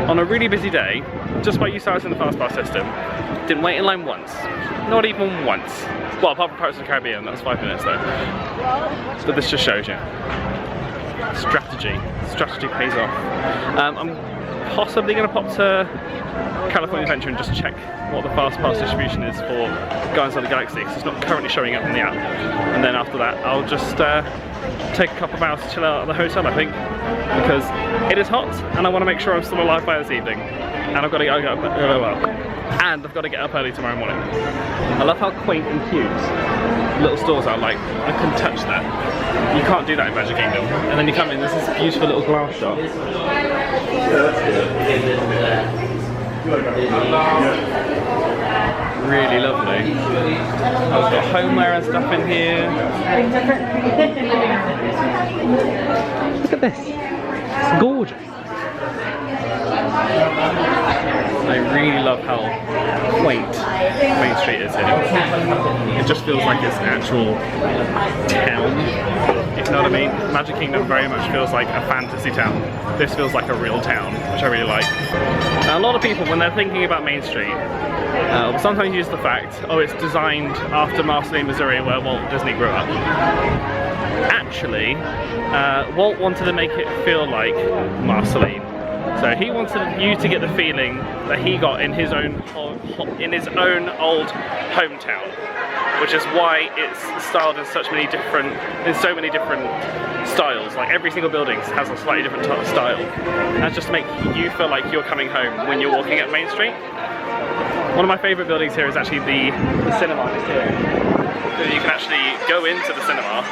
on a really busy day, just by utilising the Fastpass system. Didn't wait in line once. Not even once. Well, apart from Pirates of the Caribbean, that was 5 minutes though. But this just shows you. Strategy pays off. I'm possibly going to pop to California Adventure and just check what the Fastpass distribution is for Guardians of the Galaxy, because it's not currently showing up on the app. And then after that, I'll just take a couple of hours to chill out at the hotel, I think, because it is hot and I want to make sure I'm still alive by this evening. And I've got to get up early tomorrow morning. I love how quaint and cute little stores are. Like, I can touch that. You can't do that in Magic Kingdom. And then you come in, there's this beautiful little glass shop. Really lovely. I've got homeware and stuff in here. Look at this. It's gorgeous. I really love how quaint Main Street is here. It just feels like it's an actual town, if you know what I mean. Magic Kingdom very much feels like a fantasy town. This feels like a real town, which I really like. Now, a lot of people, when they're thinking about Main Street, will sometimes use the fact, oh, it's designed after Marceline, Missouri, where Walt Disney grew up. Actually, Walt wanted to make it feel like Marceline. So he wanted you to get the feeling that he got in his own old hometown, which is why it's styled in so many different styles. Like every single building has a slightly different style. And that's just to make you feel like you're coming home when you're walking at Main Street. One of my favourite buildings here is actually the cinema here. So you can actually go into the cinema.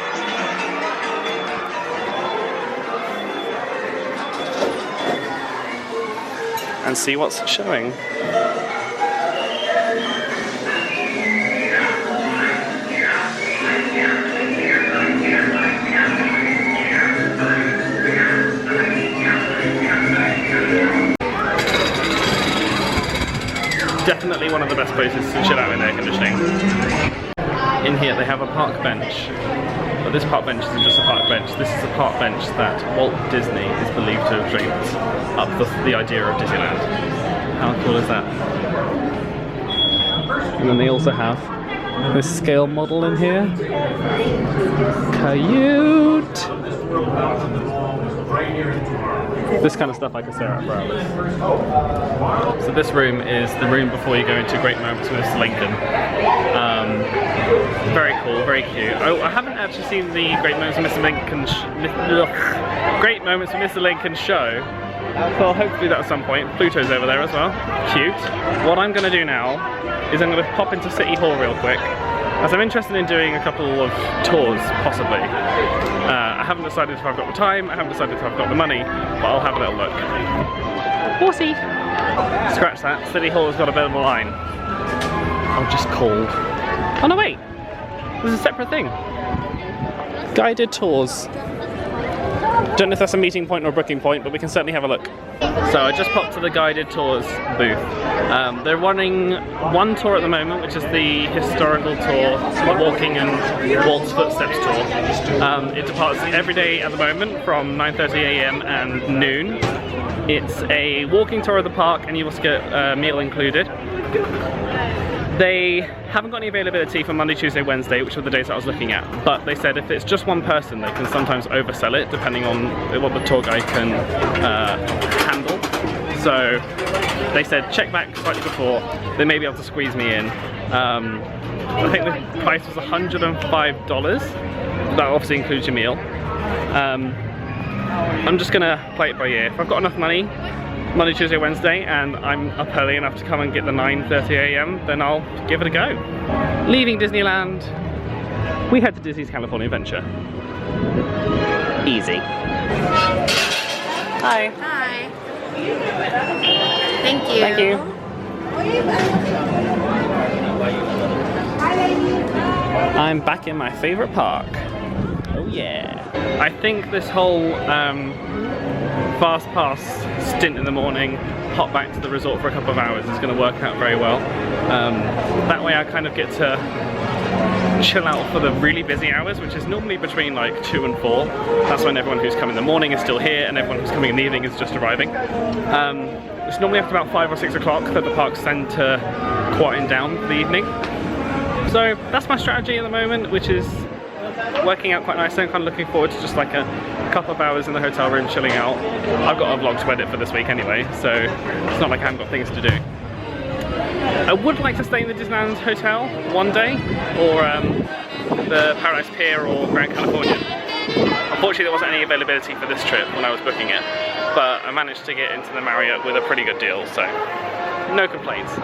And see what's showing. Definitely one of the best places to chill out in air conditioning. In here they have a park bench. But this park bench isn't just a park bench, this is a park bench that Walt Disney is believed to have dreamed up the idea of Disneyland. How cool is that? And then they also have this scale model in here. Cute! This kind of stuff I could stare at for hours. So this room is the room before you go into Great Moments with Mr. Lincoln. Very cool, very cute. I haven't actually seen the Great Moments with Mr. Lincoln show. So hopefully that at some point. Pluto's over there as well. Cute. What I'm going to do now is I'm going to pop into City Hall real quick, as I'm interested in doing a couple of tours, possibly. I haven't decided if I've got the time, I haven't decided if I've got the money, but I'll have a little look. Horsey! Scratch that, City Hall has got a bit of a line. I'll just call. Oh no wait! There's a separate thing. Guided tours. Don't know if that's a meeting point or a booking point, but we can certainly have a look. So I just popped to the guided tours booth. They're running one tour at the moment, which is the historical tour, walking and Walt's Footsteps tour. It departs every day at the moment from 9:30 AM and noon. It's a walking tour of the park and you also get a meal included. They haven't got any availability for Monday, Tuesday, Wednesday, which were the days that I was looking at. But they said if it's just one person, they can sometimes oversell it, depending on what the tour guide can handle. So they said check back slightly before, they may be able to squeeze me in. I think the price was $105. That obviously includes your meal. I'm just gonna play it by ear. If I've got enough money, Monday, Tuesday, Wednesday, and I'm up early enough to come and get the 9:30 AM, then I'll give it a go. Leaving Disneyland, we head to Disney's California Adventure. Easy. Hi. Hi. Thank you. Thank you. I'm back in my favorite park. Oh yeah. I think this whole Fastpass stint in the morning, hop back to the resort for a couple of hours is going to work out very well. That way I kind of get to chill out for the really busy hours, which is normally between like 2 and 4. That's when everyone who's come in the morning is still here and everyone who's coming in the evening is just arriving. It's normally after about 5 or 6 o'clock that the parks tend to quieten down for the evening. So that's my strategy at the moment, which is working out quite nicely. I'm kind of looking forward to just like a couple of hours in the hotel room chilling out. I've got a vlog to edit for this week anyway, so it's not like I haven't got things to do. I would like to stay in the Disneyland Hotel one day, or the Paradise Pier or Grand California. Unfortunately there wasn't any availability for this trip when I was booking it, but I managed to get into the Marriott with a pretty good deal, so no complaints.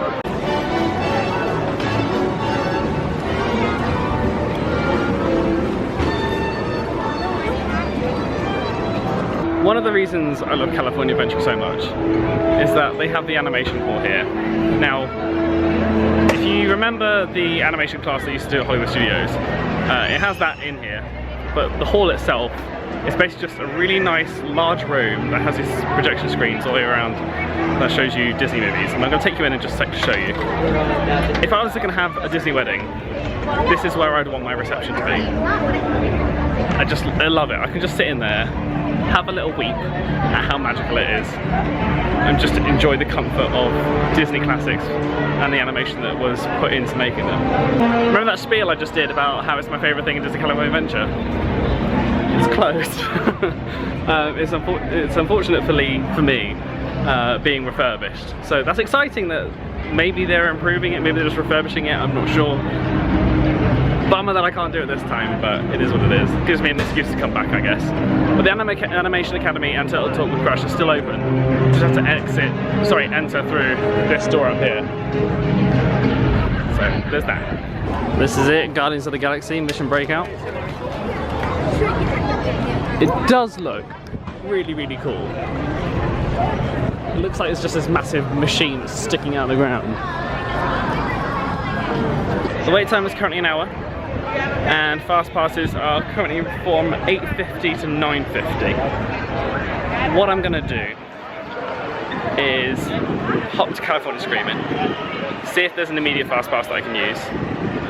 One of the reasons I love California Adventure so much is that they have the animation hall here. Now, if you remember the animation class they used to do at Hollywood Studios, it has that in here. but the hall itself is basically just a really nice large room that has these projection screens all the way around that shows you Disney movies. And I'm going to take you in just a sec to show you. If I was going to have a Disney wedding, this is where I'd want my reception to be. I love it. I can just sit in there, have a little weep at how magical it is, and just enjoy the comfort of Disney classics and the animation that was put into making them. Remember that spiel I just did about how it's my favourite thing in Disney California Adventure? It's closed. It's unfortunate for me being refurbished. So that's exciting that maybe they're improving it, maybe they're just refurbishing it, I'm not sure. Bummer that I can't do it this time, but it is what it is. It gives me an excuse to come back, I guess. But the Animation Academy and Turtle Talk with Crush are still open. You just have to enter through this door up here. So there's that. This is it, Guardians of the Galaxy Mission Breakout. It does look really, really cool. It looks like it's just this massive machine that's sticking out of the ground. The wait time is currently an hour, and fast passes are currently from 8:50 to 9:50. What I'm gonna do is hop to California Sreamin, see if there's an immediate fast pass that I can use,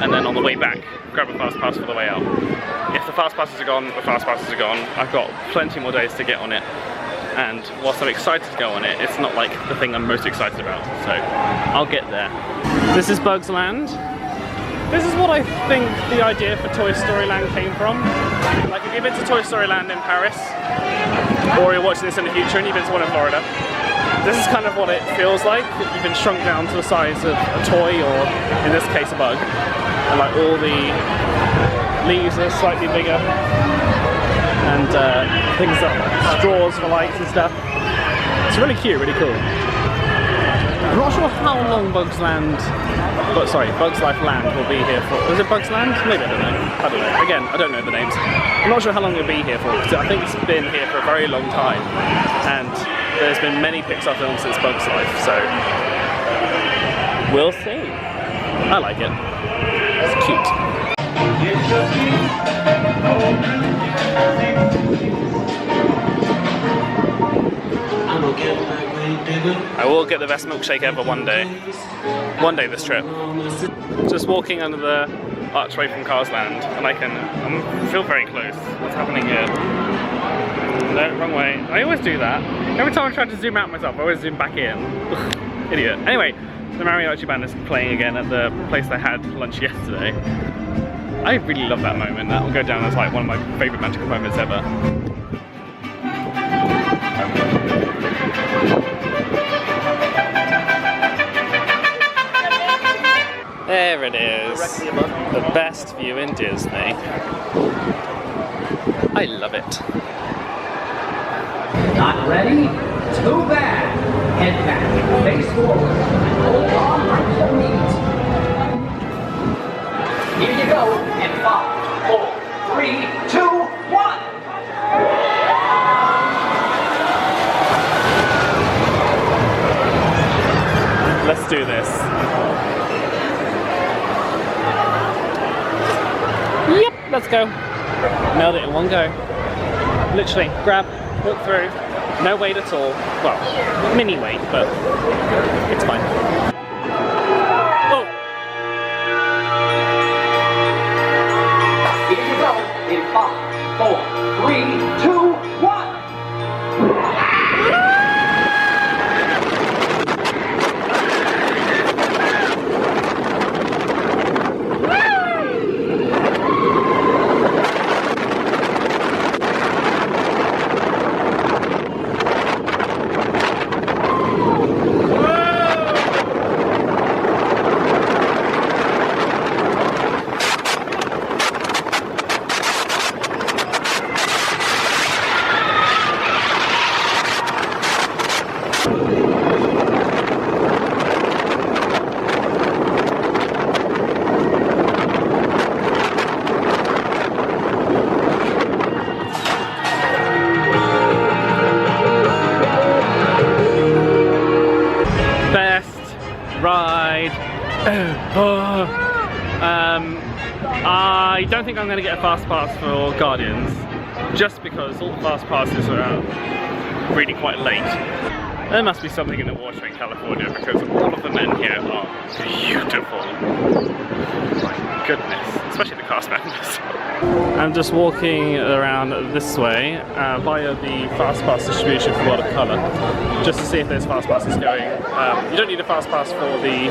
and then on the way back, grab a fast pass for the way out. If the fast passes are gone, the fast passes are gone. I've got plenty more days to get on it, and whilst I'm excited to go on it, it's not like the thing I'm most excited about, so I'll get there. This is Bugs Land. This is what I think the idea for Toy Story Land came from. Like, if you've been to Toy Story Land in Paris, or you're watching this in the future and you've been to one in Florida, this is kind of what it feels like. You've been shrunk down to the size of a toy, or in this case a bug. And like all the leaves are slightly bigger, and things that straws for lights and stuff. It's really cute, really cool. I'm not sure how long Bugs Life Land will be here for. Is it Bugs Land? Maybe, I don't know. Again, I don't know the names. I'm not sure how long it'll be here for, because I think it's been here for a very long time. And there's been many Pixar films since Bugs Life, so we'll see. I like it. It's cute. I will get the best milkshake ever one day. One day this trip. Just walking under the archway from Cars Land, and I feel very close. What's happening here? No, wrong way. I always do that. Every time I try to zoom out myself, I always zoom back in. Idiot. Anyway, the Marriott Band is playing again at the place I had lunch yesterday. I really love that moment. That will go down as like one of my favourite magical moments ever. There it is. The best view in Disney. I love it. Not ready? Too bad. Head back, face forward, and hold on like you need. Here you go in 5, 4, 3, 2, 1. Let's do this. Yep, let's go. Nailed it in one go. Literally, grab, walk through, no wait at all. Well, mini wait, but it's fine. Oh! Here you go in 5, 4, 3, 2, 1. I don't think I'm going to get a fast pass for Guardians, just because all the fast passes are out really quite late. There must be something in the water in California because all of the men here are beautiful. My goodness, especially the cast members. I'm just walking around this way via the Fastpass distribution for World of Colour, just to see if there's fast passes going. You don't need a fast pass for the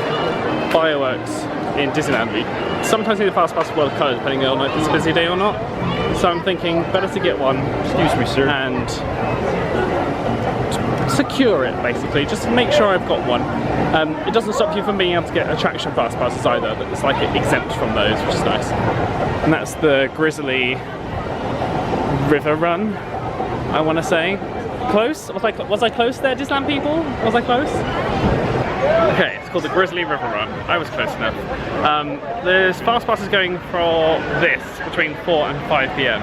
fireworks in Disneyland. You sometimes need a fast pass for World of Colour depending on if it's a busy day or not. So I'm thinking better to get one. Excuse me, sir. And secure it basically, just to make sure I've got one. It doesn't stop you from being able to get attraction fast passes either, but it's like exempt from those, which is nice. And that's the Grizzly River Run, I want to say. Close? Was I close there, Disneyland people? Was I close? Okay, it's called the Grizzly River Run. I was close enough. There's fast passes going for this between 4 and 5 PM,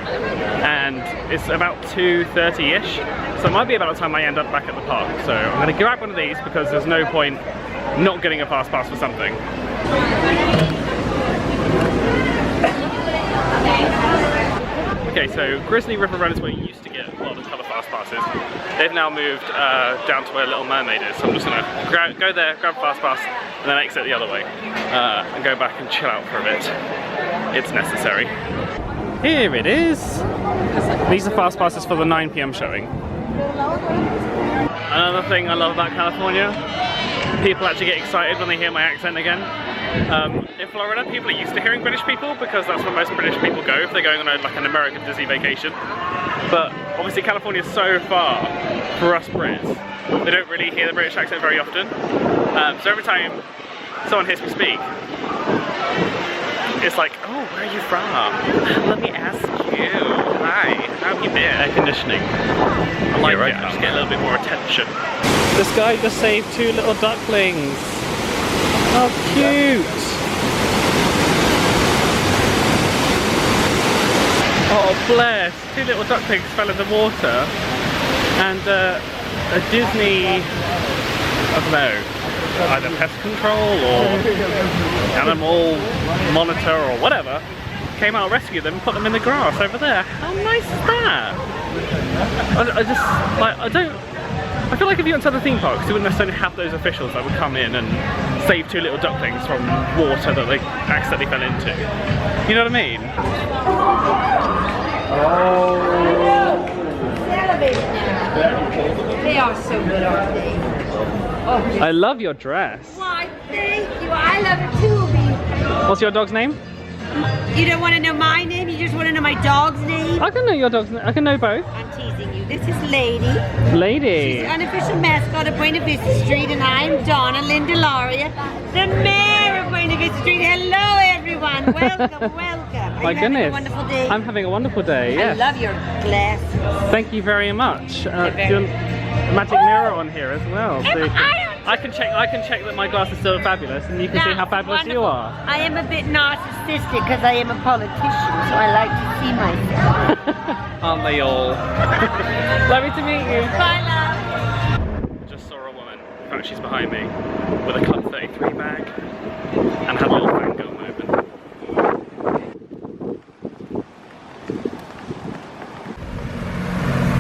and it's about 2:30ish, so it might be about the time I end up back at the park. So I'm going to grab one of these because there's no point not getting a fast pass for something. Okay, so Grizzly River Run is where you used to get a lot of colour fast passes. They've now moved down to where Little Mermaid is, so I'm just going to go there, grab a fast pass, and then exit the other way, and go back and chill out for a bit. It's necessary. Here it is! These are fast passes for the 9 PM showing. Another thing I love about California, people actually get excited when they hear my accent again. In Florida, people are used to hearing British people because that's where most British people go if they're going on like an American Disney vacation. But obviously California is so far for us Brits, they don't really hear the British accent very often. So every time someone hears me speak, it's like, oh, where are you from? Let me ask you. Hi, how have you been? Air conditioning. I like it, I just get a little bit more attention. This guy just saved 2 little ducklings. Oh, cute! Oh, bless! 2 little ducklings fell in the water, and a Disney, I don't know, either pest control or animal monitor or whatever, came out and rescued them and put them in the grass over there. How nice is that? I feel like if you went to other theme parks, you wouldn't necessarily have those officials that would come in and save 2 little ducklings from water that they accidentally fell into. You know what I mean? They are so good, aren't they? Oh, I love your dress. why, thank you. I love it too, Bee. What's your dog's name? You don't want to know my name, you just want to know my dog's name? I can know your dog's name. I can know both. I'm teasing you. This is Lady. Lady. She's the unofficial mascot of Buena Vista Street, and I'm Donna Lindelaria, the mayor of Buena Vista Street. Hello, everyone. Welcome, welcome. My goodness. Having a wonderful day? I'm having a wonderful day, yes. I love your glasses. Thank you very much. Do you want a magic mirror on here as well? So I can check that my glasses are still fabulous, and you can see how fabulous you are. I am a bit narcissistic because I am a politician, so I like to see myself. Aren't they all? Lovely to meet you. Bye, love. Just saw a woman, in fact she's behind me, with a Club 33 bag, and had a little fangirl moment.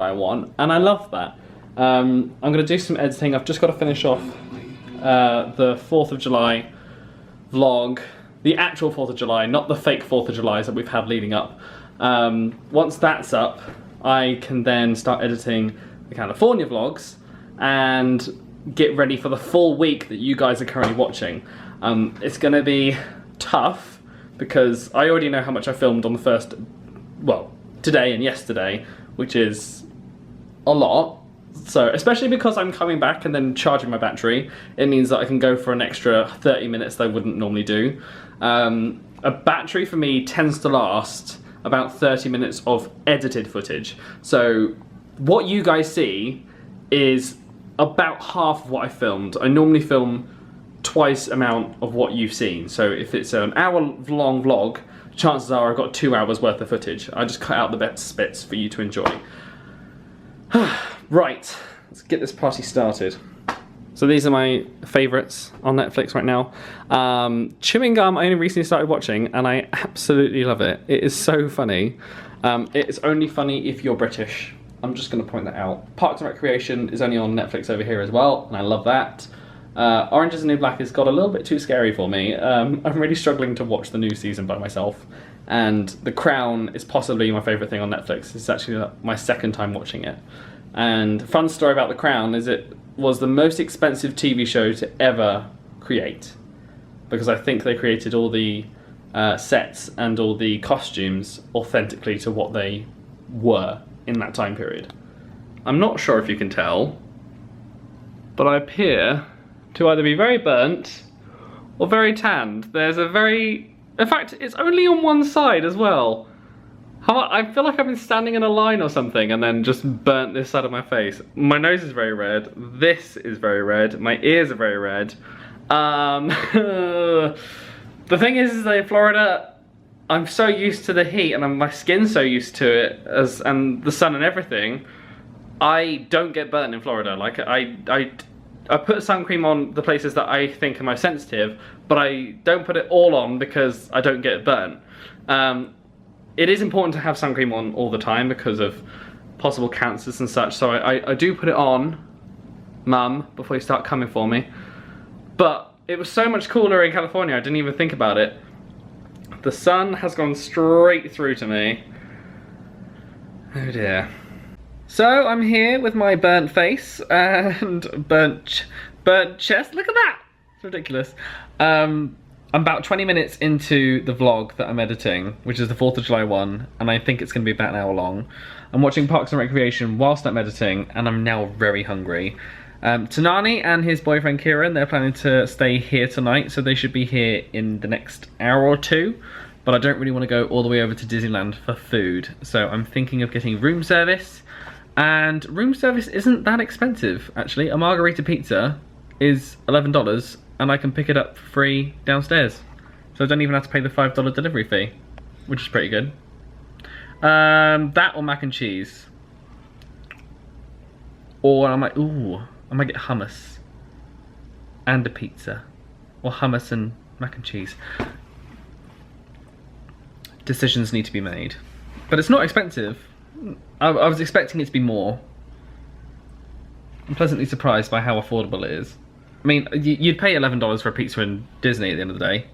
I want, and I love that. I'm going to do some editing. I've just got to finish off the 4th of July vlog, the actual 4th of July, not the fake 4th of Julys that we've had leading up. Once that's up, I can then start editing the California vlogs and get ready for the full week that you guys are currently watching. It's going to be tough because I already know how much I filmed on the first, well, today and yesterday, which is a lot. So, especially because I'm coming back and then charging my battery, it means that I can go for an extra 30 minutes that I wouldn't normally do. A battery for me tends to last about 30 minutes of edited footage. So, what you guys see is about half of what I filmed. I normally film twice amount of what you've seen. So, if it's an hour-long vlog, chances are I've got 2 hours worth of footage. I just cut out the best bits for you to enjoy. Right, let's get this party started. So these are my favourites on Netflix right now. Chewing Gum I only recently started watching and I absolutely love it. It is so funny. It's only funny if you're British. I'm just going to point that out. Parks and Recreation is only on Netflix over here as well, and I love that. Orange is the New Black has got a little bit too scary for me. I'm really struggling to watch the new season by myself. And The Crown is possibly my favourite thing on Netflix. It's actually my second time watching it. And fun story about The Crown is it was the most expensive TV show to ever create. Because I think they created all the sets and all the costumes authentically to what they were in that time period. I'm not sure if you can tell, but I appear to either be very burnt or very tanned. There's a very... In fact, it's only on one side as well. I feel like I've been standing in a line or something and then just burnt this side of my face. My nose is very red. This is very red. My ears are very red. The thing is that in Florida, I'm so used to the heat and my skin's so used to it and the sun and everything. I don't get burnt in Florida. Like I put sun cream on the places that I think are most sensitive, but I don't put it all on because I don't get burnt. It is important to have sun cream on all the time because of possible cancers and such, so I do put it on, Mum, before you start coming for me. But it was so much cooler in California, I didn't even think about it. The sun has gone straight through to me. Oh dear. So I'm here with my burnt face and burnt chest. Look at that! It's ridiculous. I'm about 20 minutes into the vlog that I'm editing, which is the 4th of July one, and I think it's going to be about an hour long. I'm watching Parks and Recreation whilst I'm editing, and I'm now very hungry. Tanani and his boyfriend Kieran, they're planning to stay here tonight, so they should be here in the next hour or two. But I don't really want to go all the way over to Disneyland for food, so I'm thinking of getting room service. And room service isn't that expensive, actually. A margarita pizza is $11, and I can pick it up for free downstairs. So I don't even have to pay the $5 delivery fee, which is pretty good. That or mac and cheese. Or I might get hummus and a pizza. Or hummus and mac and cheese. Decisions need to be made. But it's not expensive. I was expecting it to be more. I'm pleasantly surprised by how affordable it is. I mean, you'd pay $11 for a pizza in Disney at the end of the day.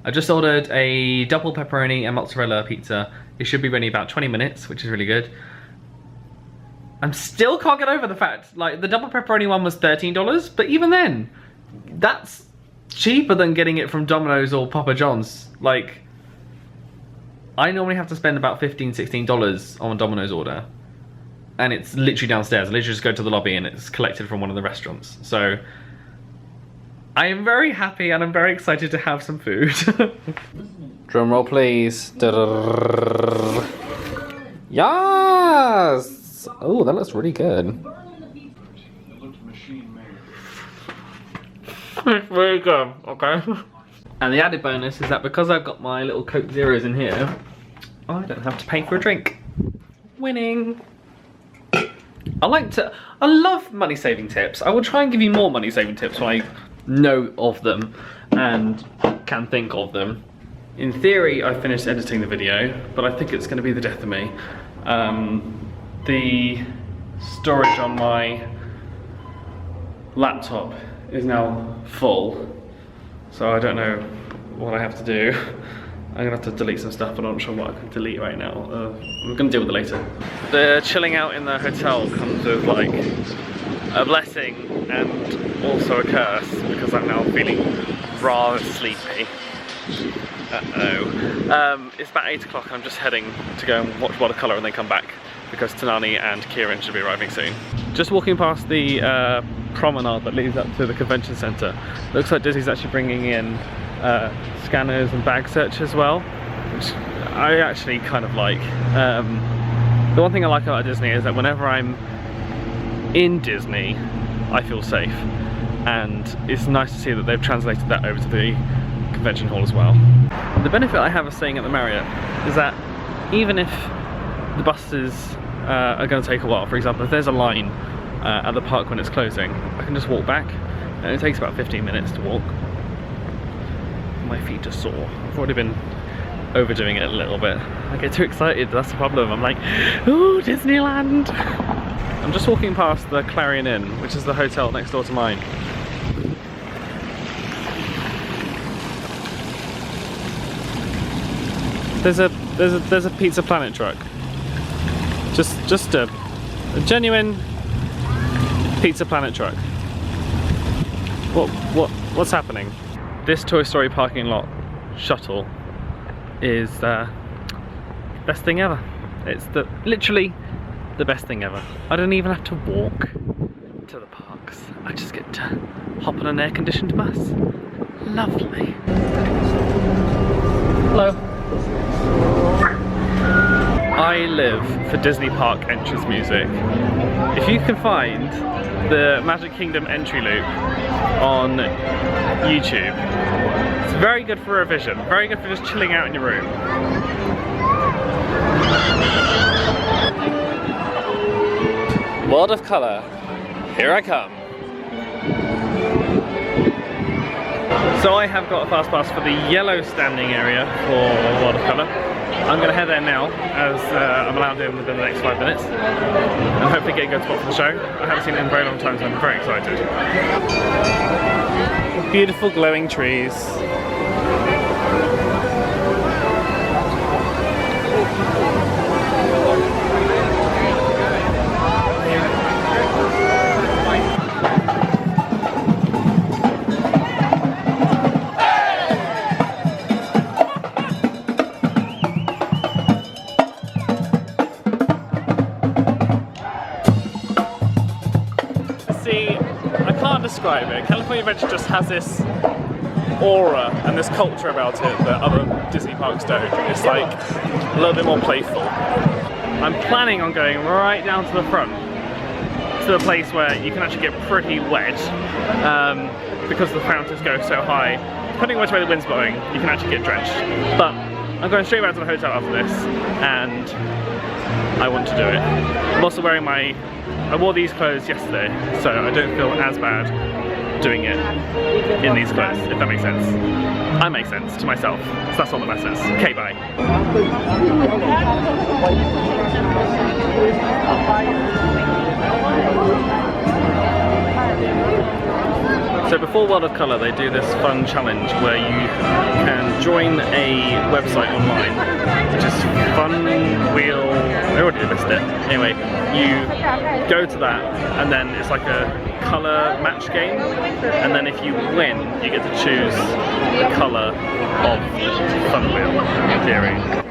I just ordered a double pepperoni and mozzarella pizza. It should be ready in about 20 minutes, which is really good. I'm still can't get over the fact, like, the double pepperoni one was $13, but even then, that's cheaper than getting it from Domino's or Papa John's. Like, I normally have to spend about $15, $16 on a Domino's order. And it's literally downstairs. I literally just go to the lobby and it's collected from one of the restaurants. So, I am very happy and I'm very excited to have some food. Drum roll, please. Yes! Oh, that looks really good. It's very good, okay? And the added bonus is that because I've got my little Coke Zeros in here, I don't have to pay for a drink. Winning! I love money saving tips. I will try and give you more money saving tips when I know of them and can think of them. In theory, I finished editing the video, but I think it's going to be the death of me. The storage on my laptop is now full, so I don't know what I have to do. I'm gonna have to delete some stuff, but I'm not sure what I can delete right now. I'm gonna deal with it later. The chilling out in the hotel comes with like a blessing and also a curse, because I'm now feeling rather sleepy. It's about 8 o'clock and I'm just heading to go and watch Watercolor and then come back, because Tanani and Kieran should be arriving soon. Just walking past the promenade that leads up to the convention centre. Looks like Disney's actually bringing in scanners and bag search as well, which I actually kind of like. The one thing I like about Disney is that whenever I'm in Disney, I feel safe, and it's nice to see that they've translated that over to the convention hall as well. The benefit I have of staying at the Marriott is that even if the buses are going to take a while, for example, if there's a line at the park when it's closing, I can just walk back. and it takes about 15 minutes to walk. My feet are sore. I've already been overdoing it a little bit. I get too excited, that's the problem. I'm like, ooh, Disneyland! I'm just walking past the Clarion Inn, which is the hotel next door to mine. There's a Pizza Planet truck. Just a genuine Pizza Planet truck. What's happening? This Toy Story parking lot shuttle is best thing ever. It's literally the best thing ever. I don't even have to walk to the parks. I just get to hop on an air-conditioned bus. Lovely. Hello. I live for Disney Park entrance music. If you can find the Magic Kingdom entry loop on YouTube, it's very good for revision, very good for just chilling out in your room. World of Colour, here I come. So I have got a fast pass for the yellow standing area for World of Colour. I'm going to head there now, as I'm allowed in within the next 5 minutes, and hopefully get a good spot for the show. I haven't seen it in a very long time, so I'm very excited. Beautiful glowing trees. Describe it. California Adventure just has this aura and this culture about it that other Disney parks don't. It's like a little bit more playful. I'm planning on going right down to the front, to the place where you can actually get pretty wet because the fountains go so high. Depending on which way the wind's blowing, you can actually get drenched. But I'm going straight back to the hotel after this, and I want to do it. I'm also wearing I wore these clothes yesterday, so I don't feel as bad doing it in these clothes, if that makes sense. I make sense to myself, so that's all that matters. Okay, bye. So before World of Colour, they do this fun challenge where you can join a website online, which is Funwheel. I already listed it. Anyway, you go to that, and then it's like a colour match game, and then if you win, you get to choose the colour of the Funwheel, in theory.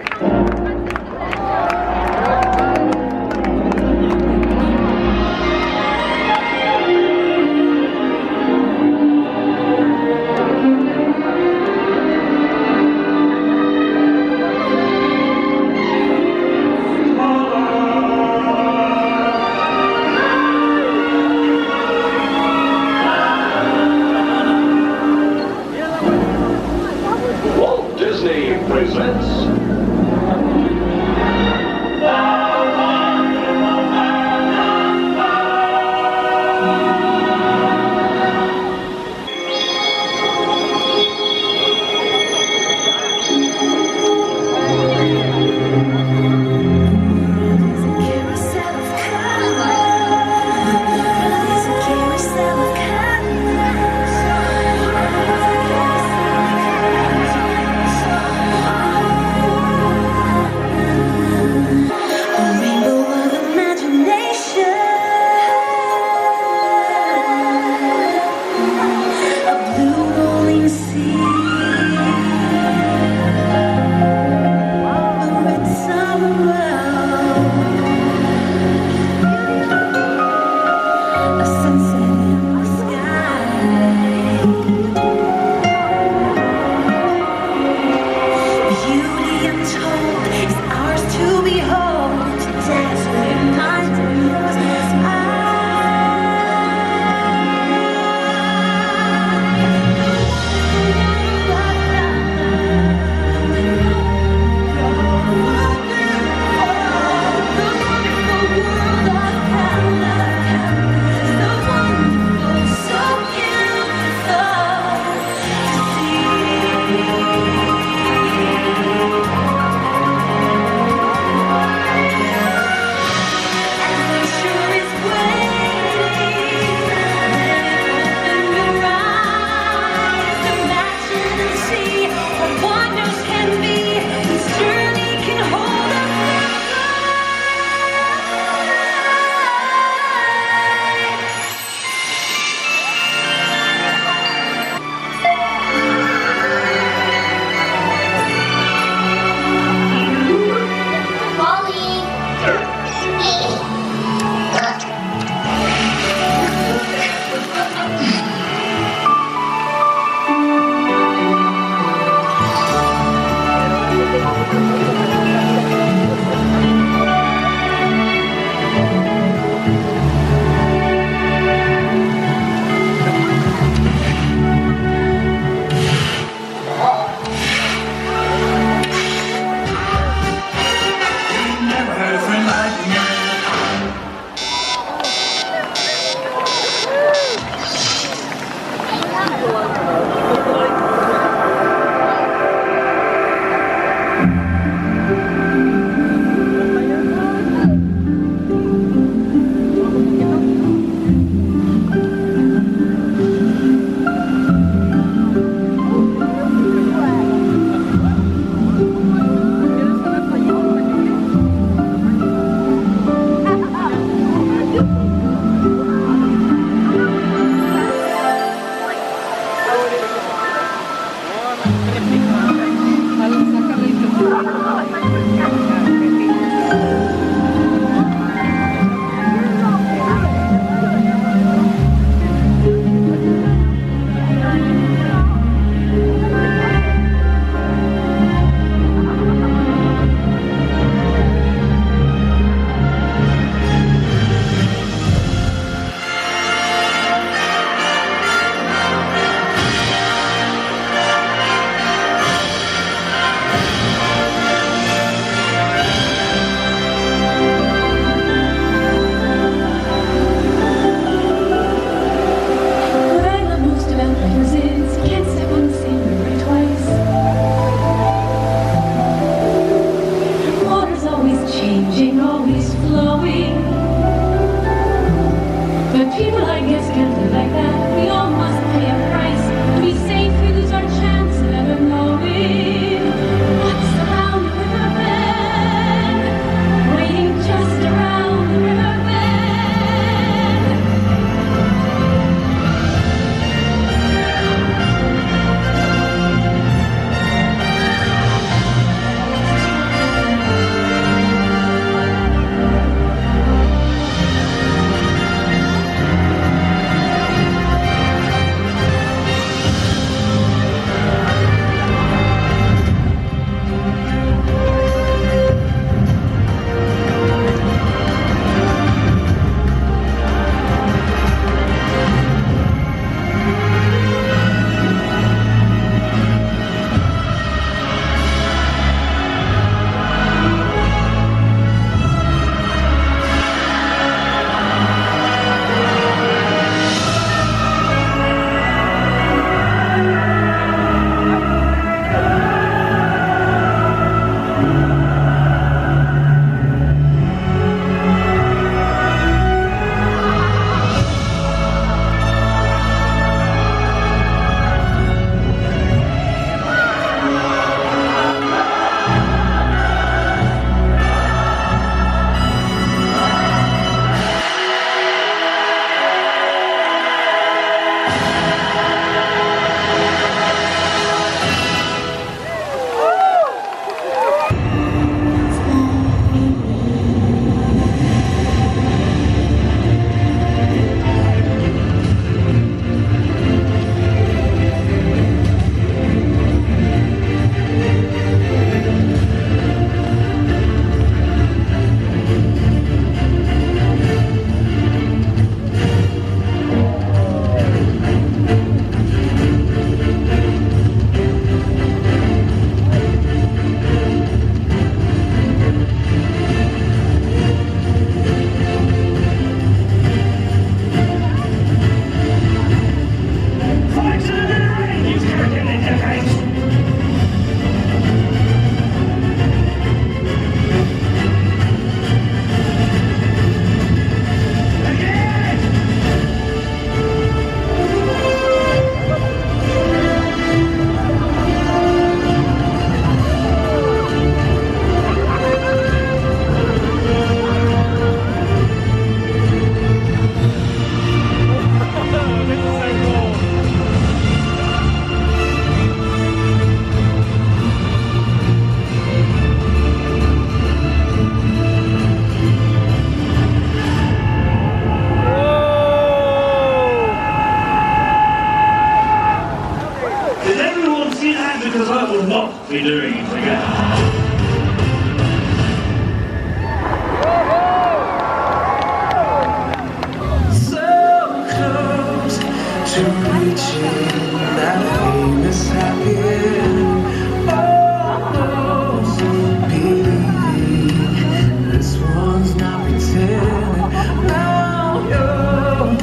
that famous happy ending. Almost believing this one's not pretending. Now you're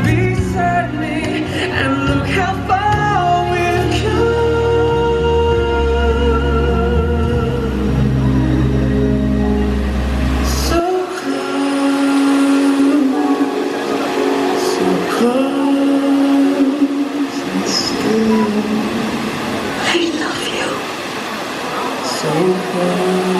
beside me, and look how far we've come. So close and still. I love you. So close.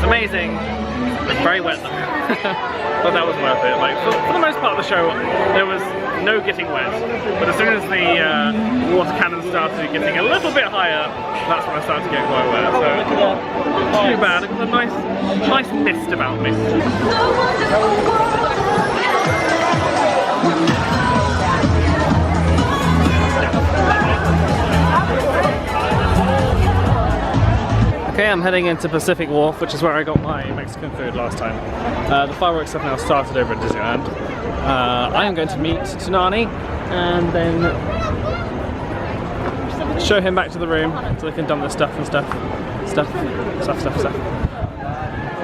Amazing. Very wet though. But that was worth it. Like for the most part of the show, there was no getting wet. But as soon as the water cannon started getting a little bit higher, that's when I started to get quite wet. So not too bad. It was a nice mist about me. Okay, I'm heading into Pacific Wharf, which is where I got my Mexican food last time. The fireworks have now started over at Disneyland. I am going to meet Tanani and then show him back to the room so they can dump their stuff and stuff.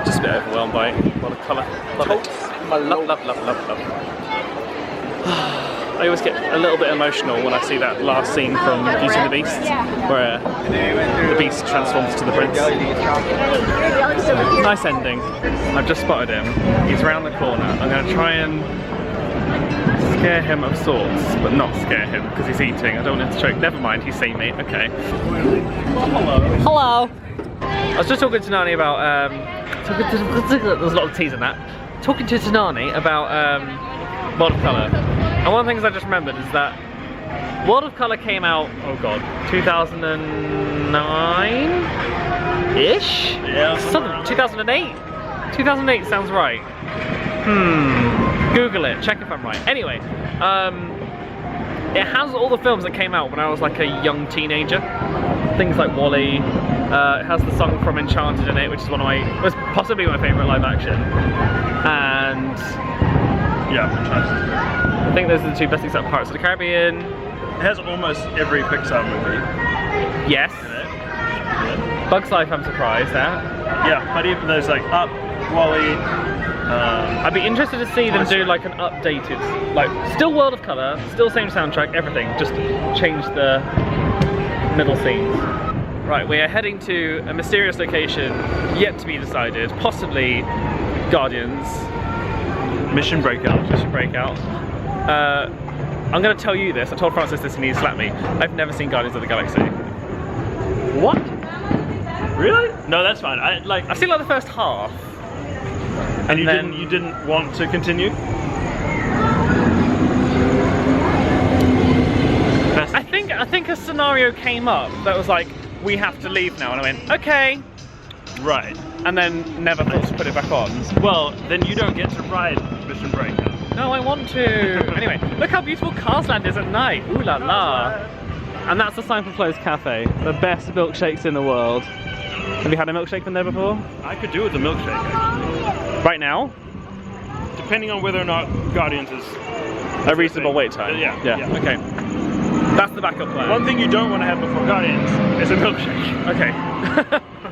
Just a bit overwhelmed by it. A lot of colour. Love. I always get a little bit emotional when I see that last scene from Beauty and the Beast, where the Beast transforms to the prince. Nice ending. I've just spotted him. He's around the corner. I'm going to try and scare him of sorts, but not scare him because he's eating. I don't want him to choke. Never mind, he's seen me. Okay. Hello. I was just talking to Tanani about. There's a lot of T's in that. Talking to Tanani about World of Colour. And one of the things I just remembered is that World of Colour came out, oh god, 2009-ish? Yeah. 2008? 2008 sounds right. Google it, check if I'm right. Anyway, it has all the films that came out when I was like a young teenager. Things like WALL-E, it has the song from Enchanted in it, which is was possibly my favourite live action. And yeah, I think those are the two best except Pirates of the Caribbean. It has almost every Pixar movie. Yes. Bugs Life I'm surprised at. Yeah, but even those like Up, WALL-E, I'd be interested to see them do like an updated, like still World of Color, still same soundtrack, everything, just change the middle scenes. Right, we are heading to a mysterious location, yet to be decided, possibly Guardians. Mission Breakout. Mission Breakout. I'm going to tell you this, I told Francis this and he slapped me. I've never seen Guardians of the Galaxy. What? Really? No, that's fine. I've seen like the first half. And you didn't want to continue? I think a scenario came up that was like, we have to leave now, and I went, okay. Right. And then never thought to put it back on. Well, then you don't get to ride Mission Breakout. No, I want to. Anyway, look how beautiful Cars Land is at night. Ooh la la. And that's the sign for Flo's Cafe, the best milkshakes in the world. Have you had a milkshake from there before? I could do with a milkshake, actually. Right now? Depending on whether or not Guardians is a reasonable wait time. Yeah. Okay. That's the backup plan. One thing you don't want to have before Guardians is a milkshake. Okay.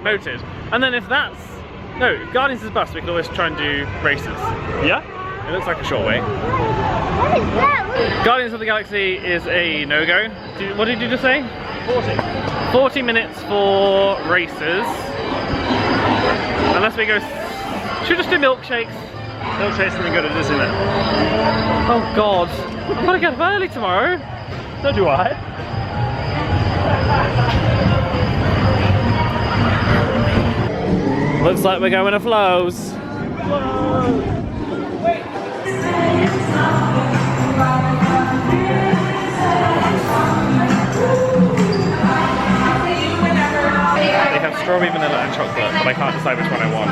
Noted. And then if Guardians is bust, we can always try and do races. Yeah? It looks like a short way. What is that? Guardians of the Galaxy is a no-go. What did you just say? 40 minutes for races. Unless we go... Should we just do milkshakes? Milkshakes and then go to Disneyland. Oh god. I've got to get up early tomorrow. So do I. Looks like we're going to Flo's. They have strawberry, vanilla and chocolate, but I can't decide which one I want.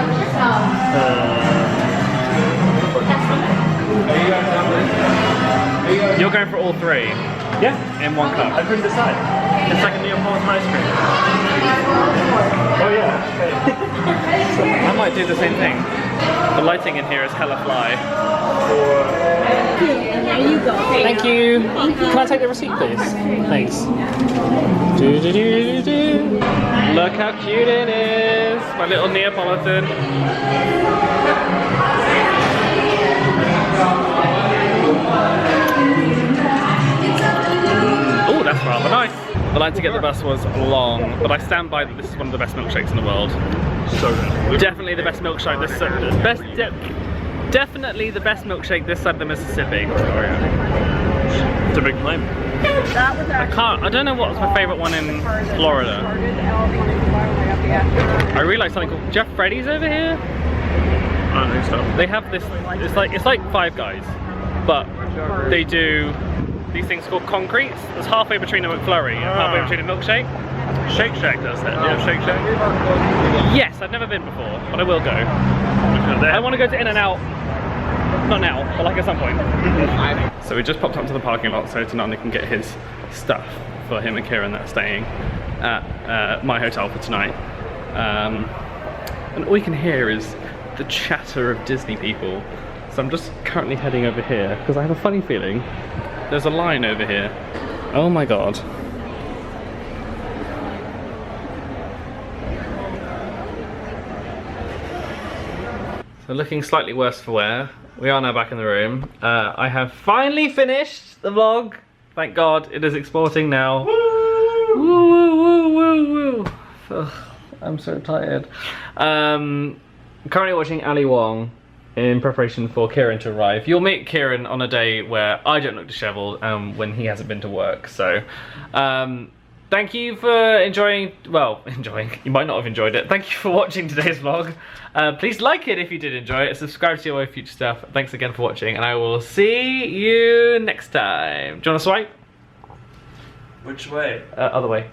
You're going for all three? Yeah. In one cup? I couldn't decide. It's like a Neapolitan ice cream. Oh yeah. I might do the same thing. The lighting in here is hella fly. There you go. Thank you. Can I take the receipt, please? Thanks. Look how cute it is. My little Neapolitan. Oh, that's rather nice. The line to get the bus was long, but I stand by that this is one of the best milkshakes in the world. So good. Definitely the best milkshake this side. Definitely the best milkshake this side of the Mississippi. Oh yeah. It's a big claim. I don't know what's my favourite one in Florida. I really like something called Jeff Freddy's over here. I don't think so. They have this, it's like Five Guys, but they do these things called concretes. It's halfway between a McFlurry and halfway between a milkshake. Shake Shack does that. Do you have Shake Shack? Yes, I've never been before, but I will go. I want to go to In-N-Out. Not now, but like at some point. So we just popped up to the parking lot so Tanani can get his stuff for him and Kieran that are staying at my hotel for tonight. And all you can hear is the chatter of Disney people. So I'm just currently heading over here because I have a funny feeling there's a line over here. Oh my god. So looking slightly worse for wear. We are now back in the room. I have finally finished the vlog. Thank God it is exporting now. Woo, woo, woo, woo, woo. Ugh, I'm so tired. I'm currently watching Ali Wong in preparation for Kieran to arrive. You'll meet Kieran on a day where I don't look disheveled when he hasn't been to work. So thank you for enjoying, you might not have enjoyed it. Thank you for watching today's vlog. Please like it if you did enjoy it. Subscribe to see all my future stuff. Thanks again for watching, and I will see you next time. Do you want to swipe? Which way? Other way.